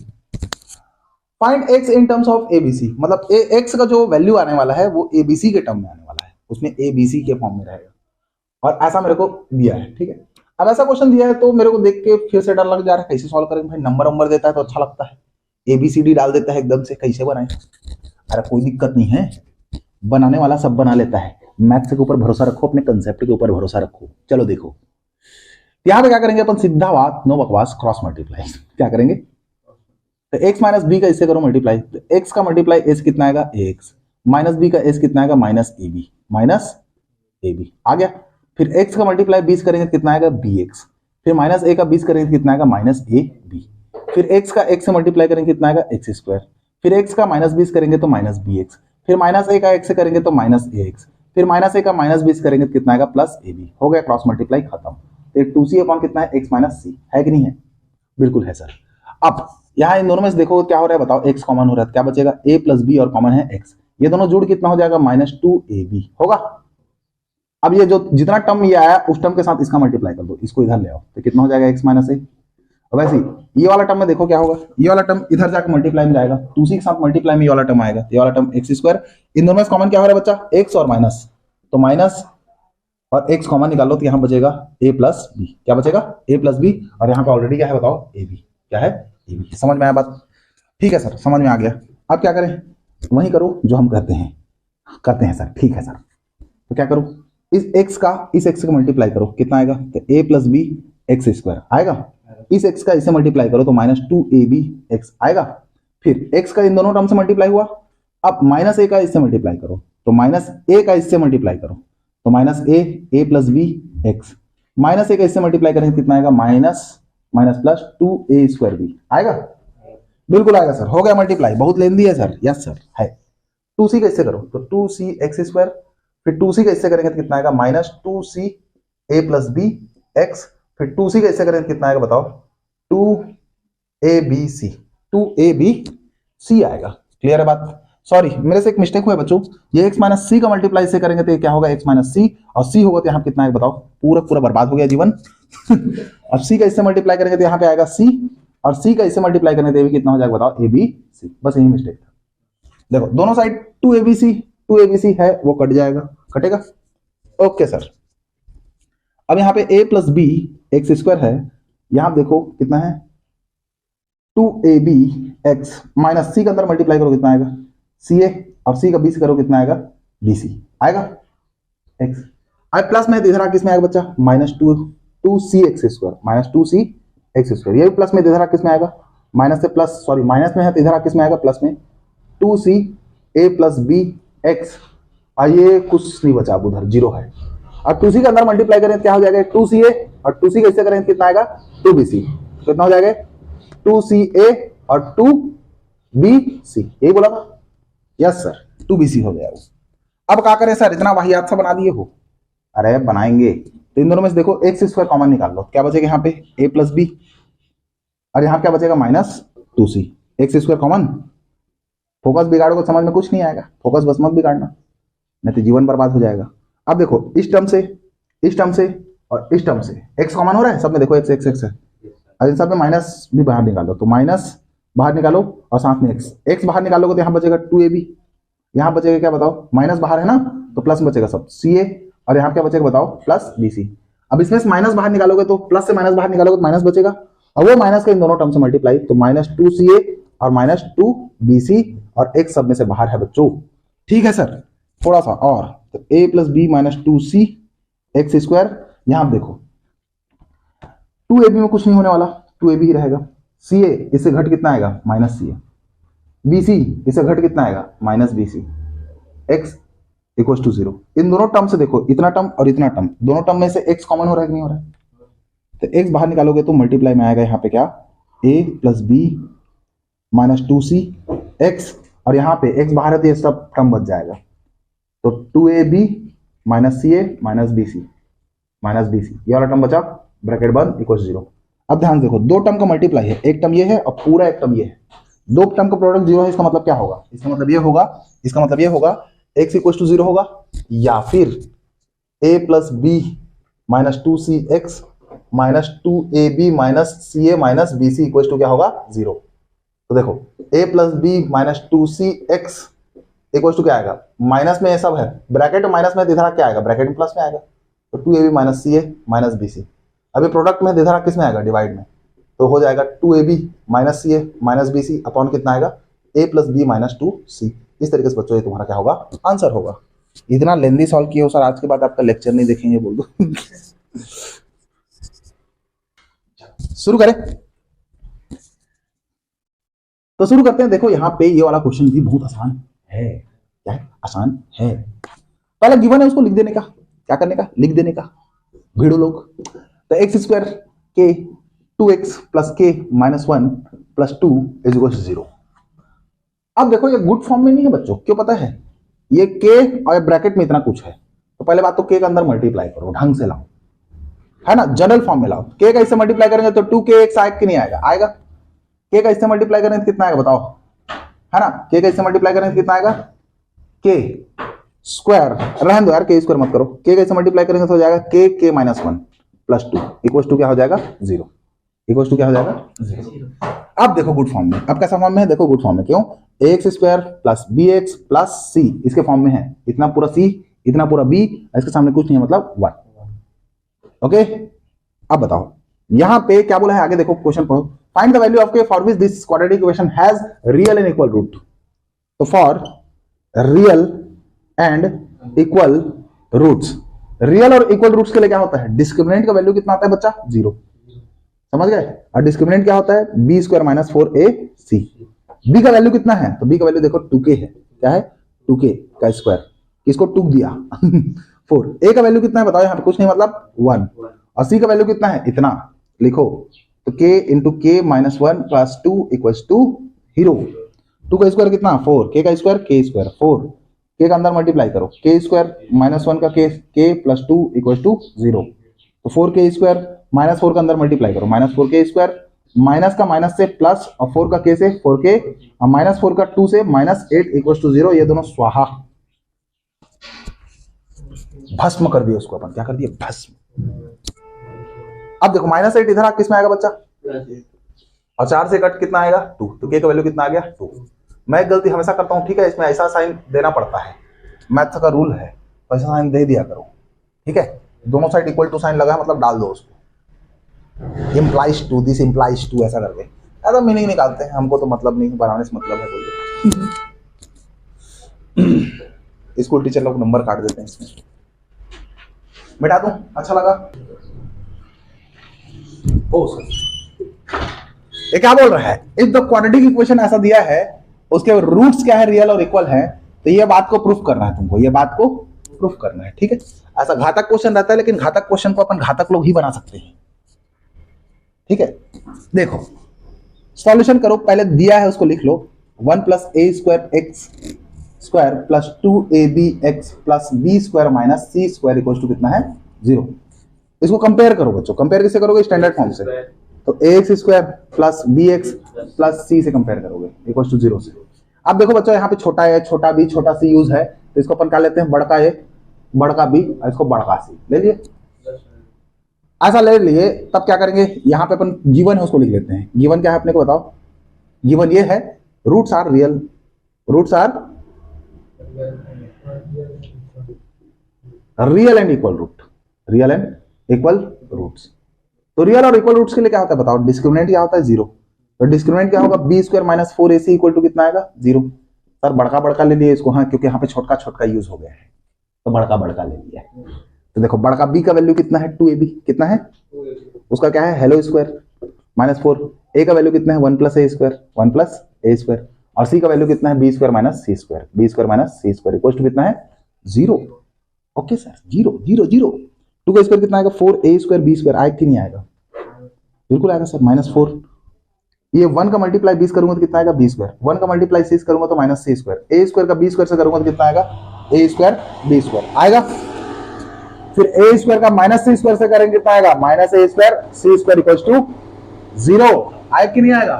S1: Find x in terms of abc, मतलब x का जो वैल्यू आने वाला है वो abc के टर्म में आने वाला है, उसमें abc के फॉर्म में रहेगा, और ऐसा मेरे को दिया है। ठीक है, अब ऐसा क्वेश्चन दिया है तो मेरे को देख के फिर से डर लग जा रहा है, कैसे सॉल्व करेंगे भाई? नंबर देता है तो अच्छा लगता है, ABCD डाल देता है एकदम से, कैसे बनाए? अरे कोई दिक्कत नहीं है, बनाने वाला सब बना लेता है। मैथ्स के ऊपर भरोसा रखो, अपने कंसेप्ट के ऊपर भरोसा रखो। चलो देखो यहां पे क्या करेंगे अपन, सीधा बात, नो बकवास, क्रॉस मल्टीप्लाई। क्या करेंगे? तो x माइनस बी का इससे करो मल्टीप्लाई, तो x का मल्टीप्लाई s कितना आएगा, x माइनस बी का s कितना आएगा, माइनस ए बी आ गया। फिर x का मल्टीप्लाई 20 करेंगे तो कितना आएगा, bx। फिर माइनस a का 20 करेंगे तो कितना आएगा, माइनस ए बी। फिर x का x से मल्टीप्लाई करेंगे कितना आएगा, एक्स स्क्वायर। फिर x का माइनस 20 करेंगे तो माइनस bx। फिर माइनस a का x से करेंगे तो माइनस ax। फिर माइनस a का माइनस 20 करेंगे तो कितना आएगा, प्लस ए बी। हो गया क्रॉस मल्टीप्लाई खत्म। तो 2c अपॉन कितना है, x माइनस सी, है कि नहीं है? बिल्कुल है सर। अब यहाँ इन दोनों में से देखो क्या हो रहा है, बताओ, x कॉमन हो रहा है, क्या बचेगा, a प्लस बी और कॉमन है x, ये दोनों जुड़ कितना हो जाएगा, माइनस 2ab होगा। अब ये जो जितना टर्म ये आया उस टर्म के साथ इसका मल्टीप्लाई कर दो, इसको इधर ले आओ, तो कितना हो जाएगा, x माइनस ए। वैसे ये वाला टर्म में देखो क्या होगा, ये वाला टर्म इधर जाकर मल्टीप्लाई में जाएगा, 2c के साथ मल्टीप्लाई में ये वाला टर्म आएगा, ये वाला टर्म एक्स स्क्वायर। इन दोनों में कॉमन क्या हो रहा है बच्चा, x और माइनस, तो माइनस और x कॉमन निकालो तो यहाँ बचेगा a प्लस बी। क्या बचेगा, a प्लस बी, और यहाँ पे ऑलरेडी क्या है बताओ, ए बी। क्या है, ए बी। समझ में आया बात? ठीक है सर, समझ में आ गया। अब क्या करें, वही करो जो हम करते हैं सर। ठीक है सर, तो क्या करो, इस x का इस x से मल्टीप्लाई करो, कितना आएगा, तो a plus B x square आएगा। इस x का इससे मल्टीप्लाई करो तो माइनस 2ab x आएगा। फिर x का इन दोनों टर्म से मल्टीप्लाई हुआ, अब माइनस a का इससे मल्टीप्लाई करो, तो माइनस a का इससे मल्टीप्लाई करो, तो माइनस ए प्लस बी एक्स। माइनस ए का इससे मल्टीप्लाई करेंगे कितना आएगा, minus plus 2a square B आएगा। बिल्कुल आएगा सर, हो गया मल्टीप्लाई। बहुत लेंदी है सर, यस सर है। 2c का इससे करो तो 2c एक्स स्क्वायर, फिर 2c का इससे करेंगे तो कितना आएगा, minus 2c a plus B x. फिर 2c का इससे करेंगे कितना आएगा बताओ, 2abc आएगा। क्लियर है बात? सॉरी मेरे से एक मिस्टेक हुआ है बच्चों, ये x माइनस सी का मल्टीप्लाई से करेंगे तो ये क्या होगा, x माइनस सी, और c होगा तो यहाँ कितना है बताओ, पूरा बर्बाद हो गया जीवन। अब c का इससे मल्टीप्लाई करेंगे तो यहाँ पे आएगा c, और c का इससे मल्टीप्लाई करने तो कितना हो जाएगा बताओ, ए बी सी। बस यही मिस्टेक था। देखो दोनों साइड 2abc है, वो कट जाएगा, कटेगा। Okay sir. अब यहाँ पे a plus B x square है, यहाँ देखो कितना है, 2ab एक्स माइनस सी के अंदर मल्टीप्लाई करो कितना आएगा, सी ए, और सी का बी से करो कितना आएगा, बी सी आएगा एक्स। अब प्लस में इधर किस में आएगा बच्चा, minus 2c x square, minus 2c x square. ये भी प्लस में इधर किस में आएगा, माइनस से प्लस, सॉरी माइनस में है तो इधर किस में आएगा, प्लस में 2c a plus B x. ये कुछ नहीं बचा, अब उधर जीरो है। अब 2c के अंदर मल्टीप्लाई करें क्या हो जाएगा, 2ca, और 2c कैसे करें कितना आएगा, 2bc। कितना हो जाएगा, 2ca और 2bc, यही बोला था, यस सर, 2bc हो गया वो। अब क्या करें सर, इतना वाहियात सा बना दिए हो। अरे बनाएंगे, तो इन दोनों में से देखो एक्स स्क्वायर कॉमन निकाल लो, क्या बचेगा यहाँ पे, a प्लस बी, और यहाँ क्या बचेगा, minus 2c। X square common, focus बिगाड़ोगे समझ में कुछ नहीं आएगा, फोकस बस मत बिगाड़ना, नहीं तो जीवन बर्बाद हो जाएगा। अब देखो इस टर्म से और इस टर्म से x कॉमन हो रहा है, सब में देखो x है, और इन सब में माइनस भी बाहर निकालो, तो माइनस बाहर निकालो और साथ में x बाहर निकालोगे तो यहाँ बचेगा 2ab, यहाँ बचेगा क्या बताओ, माइनस बाहर है ना तो प्लस बचेगा सब ca, और यहाँ क्या बचेगा बताओ, प्लस bc। अब इसमें से माइनस बाहर निकालोगे तो प्लस से माइनस बाहर निकालोगे तो माइनस बचेगा, और वो माइनस का इन दोनों टर्म से मल्टीप्लाई, तो माइनस 2ca और माइनस 2bc, और x सब में से बाहर है बच्चों। ठीक है सर, थोड़ा सा और, तो a plus b minus 2c x square. यहाँ देखो 2ab में कुछ नहीं होने वाला, 2ab ही रहेगा। ca इससे घट कितना आएगा, माइनस ca। bc इससे घट कितना आएगा, minus bc। x equal to 0। इन दोनों टर्म से देखो, इतना टर्म और इतना टर्म, दोनों टर्म में से x कॉमन हो रहा है कि नहीं हो रहा है, तो x बाहर निकालोगे तो मल्टीप्लाई में आएगा यहाँ पे क्या, a plus b minus 2c x, और यहाँ पे x बाहर है तो ये सब टर्म बच जाएगा, तो 2ab minus c a minus b सी, ये वाला टर्म बचा, ब्रैकेट बंद, इक्वल 0। अब ध्यान देखो, दो टर्म का मल्टीप्लाई है, एक टर्म ये है और पूरा एक टर्म ये है, दो टर्म का प्रोडक्ट 0 है, इसका मतलब क्या होगा, इसका मतलब ये होगा x इक्वल टू 0 होगा, या फिर a plus b minus 2c x minus 2ab minus c a minus b c equal to क्या होगा, 0। तो देखो a plus b minus 2c x equal to क्या आएगा, माइनस में ये सब है, ब्रैकेट माइनस में इधर क्या आएगा, ब्रैकेट में प्लस में आएगा, तो 2ab minus c a minus b सी। अभी प्रोडक्ट में इधर किस में आएगा, डिवाइड में, तो हो जाएगा 2ab minus c a minus b C upon कितना आएगा a plus b minus 2c। इस तरीके से बच्चों ये तुम्हारा क्या होगा, आंसर होगा। इतना लेंदी सॉल्व किया हो सर, आज के बाद आपका लेक्चर नहीं देखेंगे बोल दो। शुरू करें, तो शुरू करते हैं। देखो यहाँ पे ये वाला क्वेश्चन भी बहुत आसान है। क्या है? आसान है। पहले गिवन है उसको लिख देने का, क्या करने का, लिख देने का। भिड़ो लोग, तो एक्स स्क्वायर के 2x plus k minus 1 plus 2 is equal to 0। अब देखो ये गुड फॉर्म में नहीं है बच्चों, क्यों पता है? ये के और ब्रैकेट में इतना कुछ है, तो पहले बात तो के का अंदर मल्टीप्लाई करो, ढंग से लाओ, है ना, जनरल फॉर्म में लाओ। के का इससे मल्टीप्लाई करेंगे तो 2kx आएगा कि नहीं आएगा? आएगा। के का इससे मल्टीप्लाई करेंगे तो कितना आएगा बताओ, है ना? के का इससे मल्टीप्लाई करेंगे तो कितना आएगा? के स्क्वायर, रहने दो यार, के स्क्वायर मत करो। के का इससे मल्टीप्लाई करेंगे तो हो जाएगा के माइनस 1 प्लस 2 इक्वल टू क्या हो जाएगा? 0। इक्वल टू क्या हो जाएगा? 0। अब देखो गुड फॉर्म में, अब कैसा फॉर्म में है? देखो गुड फॉर्म में, क्यों? X square plus B x plus C इसके फॉर्म में है। इतना पूरा सी, इतना पूरा बी, इसके सामने कुछ नहीं है, मतलब 1। ओके, अब बताओ यहां पे क्या बोला है, आगे देखो क्वेश्चन पढ़ो। Find the value of K for which this quadratic equation has real and equal root. तो for real and equal roots, real और इक्वल रूट्स के लिए क्या होता है? डिस्क्रिमिनेंट का वैल्यू कितना आता है बच्चा? 0। समझ गए? और डिस्क्रिमिनेंट क्या होता है? B square minus 4ac। B का वैल्यू कितना है? तो बी का वैल्यू देखो 2k है। क्या है? 2k का स्क्वायर, किसको 2 दिया? 4। ए का वैल्यू कितना है बताओ? यहाँ पे कुछ नहीं, मतलब 1। और सी का वैल्यू कितना है? इतना लिखो, तो k इंटू के माइनस 1 प्लस 2 इक्वल्स टू 0। 2 का स्क्वायर कितना? 4। के का स्क्वायर k स्क्वायर 4। के का अंदर मल्टीप्लाई करो, के स्क्वायर माइनस 1 का के प्लस 2 इक्वल्स टू 0। तो 4k स्क्वायर माइनस 4 का अंदर मल्टीप्लाई करो, माइनस 4k स्क्वायर, माइनस का माइनस से प्लस और 4 का k से 4k और माइनस 4 का 2 से माइनस 8 इक्वल्स टू 0। ये दोनों स्वाहा, भस्म कर दिया उसको अपन। क्या कर दिया? भस्म। अब देखो माइनस 8 इधर किस में आएगा बच्चा? और 4 से कट कितना आएगा? 2। तो k का वैल्यू कितना आ गया? 2। मैं गलती हमेशा करता हूं, ठीक है, इसमें ऐसा साइन देना पड़ता है, मैथ का रूल है, तो ऐसा साइन दे दिया करो, ठीक है। दोनों साइड इक्वल टू साइन लगा, मतलब डाल दो उसको, implies to, this implies to, ऐसा करके ऐसा मीनिंग निकालते हैं। हमको तो मतलब नहीं, बनाने से मतलब है बोलिए। स्कूल टीचर लोग नंबर काट देते हैं इसमें। मिटा दूं? अच्छा लगा? ओ सर, ये क्या बोल रहा है? इफ द क्वाड्रेटिक इक्वेशन ऐसा दिया है, उसके रूट्स क्या है? रियल और इक्वल है, तो ये बात को प्रूफ करना है तुमको, ये बात को प्रूफ करना है, ठीक है। ऐसा घातक क्वेश्चन रहता है, लेकिन घातक क्वेश्चन को अपन घातक लोग ही बना सकते हैं, ठीक है। देखो सॉल्यूशन करो, पहले दिया है उसको लिख लो। 1 plus a square x square plus 2ab x plus b square minus c square equal to कितना है? 0। इसको कंपेयर करो बच्चों। कंपेयर किससे करोगे? स्टैंडर्ड फॉर्म से। तो ax square plus bx plus c से कंपेयर करोगे इक्वल टू 0 से। अब देखो बच्चों, यहाँ पे छोटा है, छोटा b, छोटा c यूज है, तो इसको अपन क्या लेते हैं? बड़का a, बड़का b, और इसको बड़का c ले लिए। ऐसा ले लिए, तब क्या करेंगे? यहाँ पे अपन गिवन है उसको लिख लेते हैं। गिवन क्या है अपने को बताओ? गिवन ये है, roots are real, roots are real and equal root, real and equal roots. तो रियल और इक्वल रूट्स के लिए क्या होता है बताओ? डिस्क्रिमिनेंट क्या होता है? 0। तो डिस्क्रिमिनेंट क्या होगा? B square minus 4ac equal to कितना आएगा? 0। सर बड़का बड़का ले लिए इसको, हाँ, क्योंकि यहाँ पे छोटका छोटका यूज हो गया है, तो बड़का बड़का ले लिया। तो देखो बड़का b का वैल्यू कितना है? 2ab। कितना है उसका? क्या है? Hello square minus 4। a का वैल्यू कितना है? 1 plus a square, 1 plus a square. और c का वैल्यू कितना है? b square minus c square, b square minus c square equal to कितना है? 0। Okay sir, 0 0 0। 2 का स्क्वायर कितना आएगा? 4a square b square. आएगा कि नहीं आएगा? बिल्कुल आएगा सर, माइनस 4। ये 1 का मल्टीप्लाई 20 करूंगा तो कितना आएगा? b square. 1 का मल्टीप्लाई 6 करूंगा तो minus c square. a square का b स्क्वायर से करूंगा तो कितना आएगा? a स्क्वायर b स्क्वायर आएगा। फिर ए स्क्वायर का माइनस सी स्क्वायर से करेंगे कितना आएगा? Minus a square c square equals to 0। आएगा कि नहीं आएगा?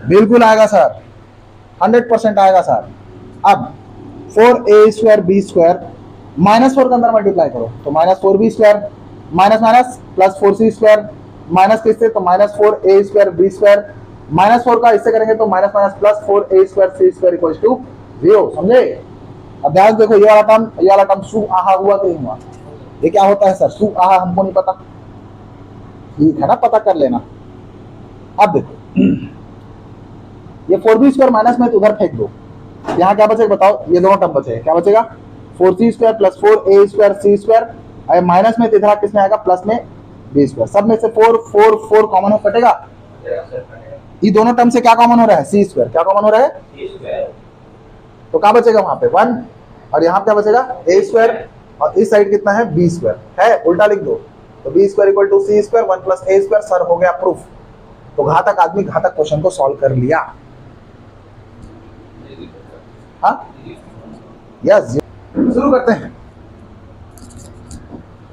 S1: बिल्कुल आएगा सर, 100% आएगा सर। अब 4a square b square minus 4 के अंदर मल्टीप्लाई करो, तो minus 4b square minus minus plus 4c square, minus किससे? तो minus 4a square b square, minus 4 का इससे करेंगे तो minus minus plus 4a square c square equals to 0। समझे? अब ध्यान देखो, ये वाला टर्म सु आहा हुआ कि नहीं हुआ? ये क्या होता है सर? सु आहा हमको नहीं पता, ठीक है ना, पता कर लेना। अब देखो ये 4b स्क्वायर माइनस में तो उधर फेंक दो, यहाँ क्या बचेगा बताओ, ये दोनों टर्म बचे, क्या बचेगा 4c square plus 4a square c square, अरे माइनस में तो इधर किस में आएगा प्लस में b स्क्वायर, सब में से 4 4 4 कॉमन हो कटेगा, ये दोनों टर्म से क्या कॉमन हो रहा है c स्क्वायर, क्या कॉमन हो रहा है, तो क्या बचेगा वहां पे 1, और यहाँ क्या बचेगा a स्क्वायर, और इस साइड कितना है b स्क्वायर है, उल्टा लिख दो, तो b square equal to c square 1 plus a square, sir हो गया प्रूफ। तो घातक आदमी घातक क्वेश्चन को सॉल्व कर लिया। हाँ यस, शुरू करते हैं।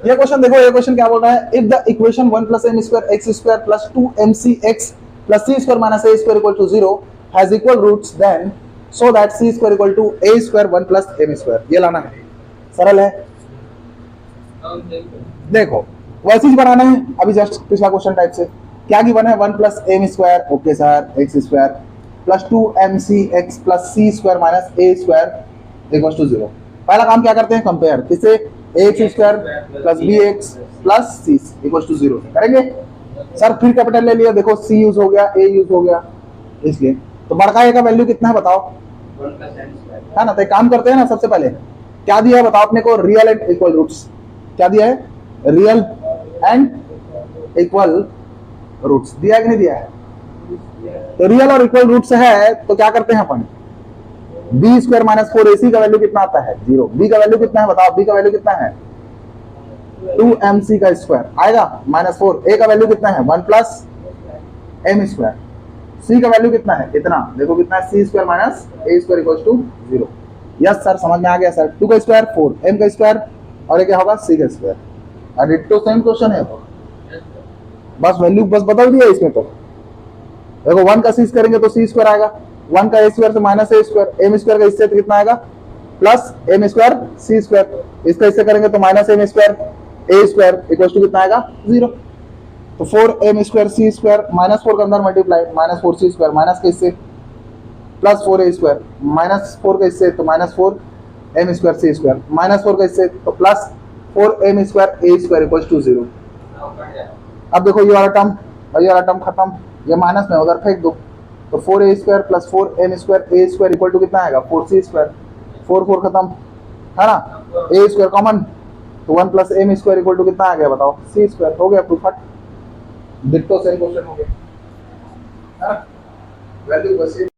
S1: ये क्वेश्चन देखो, ये क्वेश्चन क्या बोल रहा है, if the equation 1 plus m square x square plus 2mcx plus c square minus a square equal to 0 has equal roots, then so that c square equal to a square 1 plus m square, ये लाना है, सरल है। देखो वैसे ही बनाना है, अभी जस्ट पिछला क्वेश्चन टाइप से क्या गिवन है, 1 plus m square, okay sir, x square plus 2mcx plus c square minus a square equal to 0। पहला काम क्या करते हैं, कंपेयर, किससे, ax square plus bx plus c equal to 0 करेंगे। सर फिर कैपिटल ले लिया, देखो c यूज हो गया, a यूज हो गया, इसलिए तो बड़का a का वैल्यू कितना है बताओ,
S2: 1 प्लस m स्क्वायर
S1: है ना। तो एक काम करते हैं ना, सबसे पहले क्या दिया है बताओ अपने को, रियल एंड इक्वल रूट्स, क्या दिया है, रियल एंड इक्वल रूट्स दिया है कि नहीं दिया है, तो रियल और इक्वल रूट्स है, तो क्या करते हैं अपन, बी स्क्वायर माइनस 4ac का वैल्यू कितना आता है 0, बी का वैल्यू कितना है बताओ, बी का वैल्यू कितना है 2mc का स्क्वायर आएगा माइनस 4, a का वैल्यू कितना है 1 प्लस m स्क्वायर, c का वैल्यू कितना है इतना, देखो कितना है c square minus a square equal to 0। Yes sir समझ में आ गया सर, 2 का स्क्वायर 4, m का स्क्वायर और ये क्या होगा c का स्क्वायर, और डिट्टो सेम क्वेश्चन है, बस वैल्यू बस बदल दिया इसमें। तो देखो 1 का c करेंगे तो c स्क्वायर आएगा, 1 का a स्क्वायर से minus a square, m square का इससे तो कितना आएगा plus m square c square, इसका इससे करेंगे तो minus m square a square equal to कितना आएगा 0। तो 4m square c square minus 4 का अंदर multiply, minus 4c square minus के इससे प्लस 4a स्क्वायर, माइनस 4 का इससे तो minus 4m square c square, minus 4 का इससे तो plus 4m square a square equal to 0। अब देखो ये वाला टर्म और ये वाला टर्म खत्म, ये माइनस में उधर फेंक दो, तो 4a स्क्वायर plus 4m square a square equal to कितना आएगा 4c स्क्वायर, 4 4 खत्म है ना, a स्क्वायर कॉमन, तो 1 plus m square equal to कितना आ गया बताओ c स्क्वायर, हो गया प्रूफ, डिट्टो सेम क्वेश्चन हो गया है ना, वैल्यू बस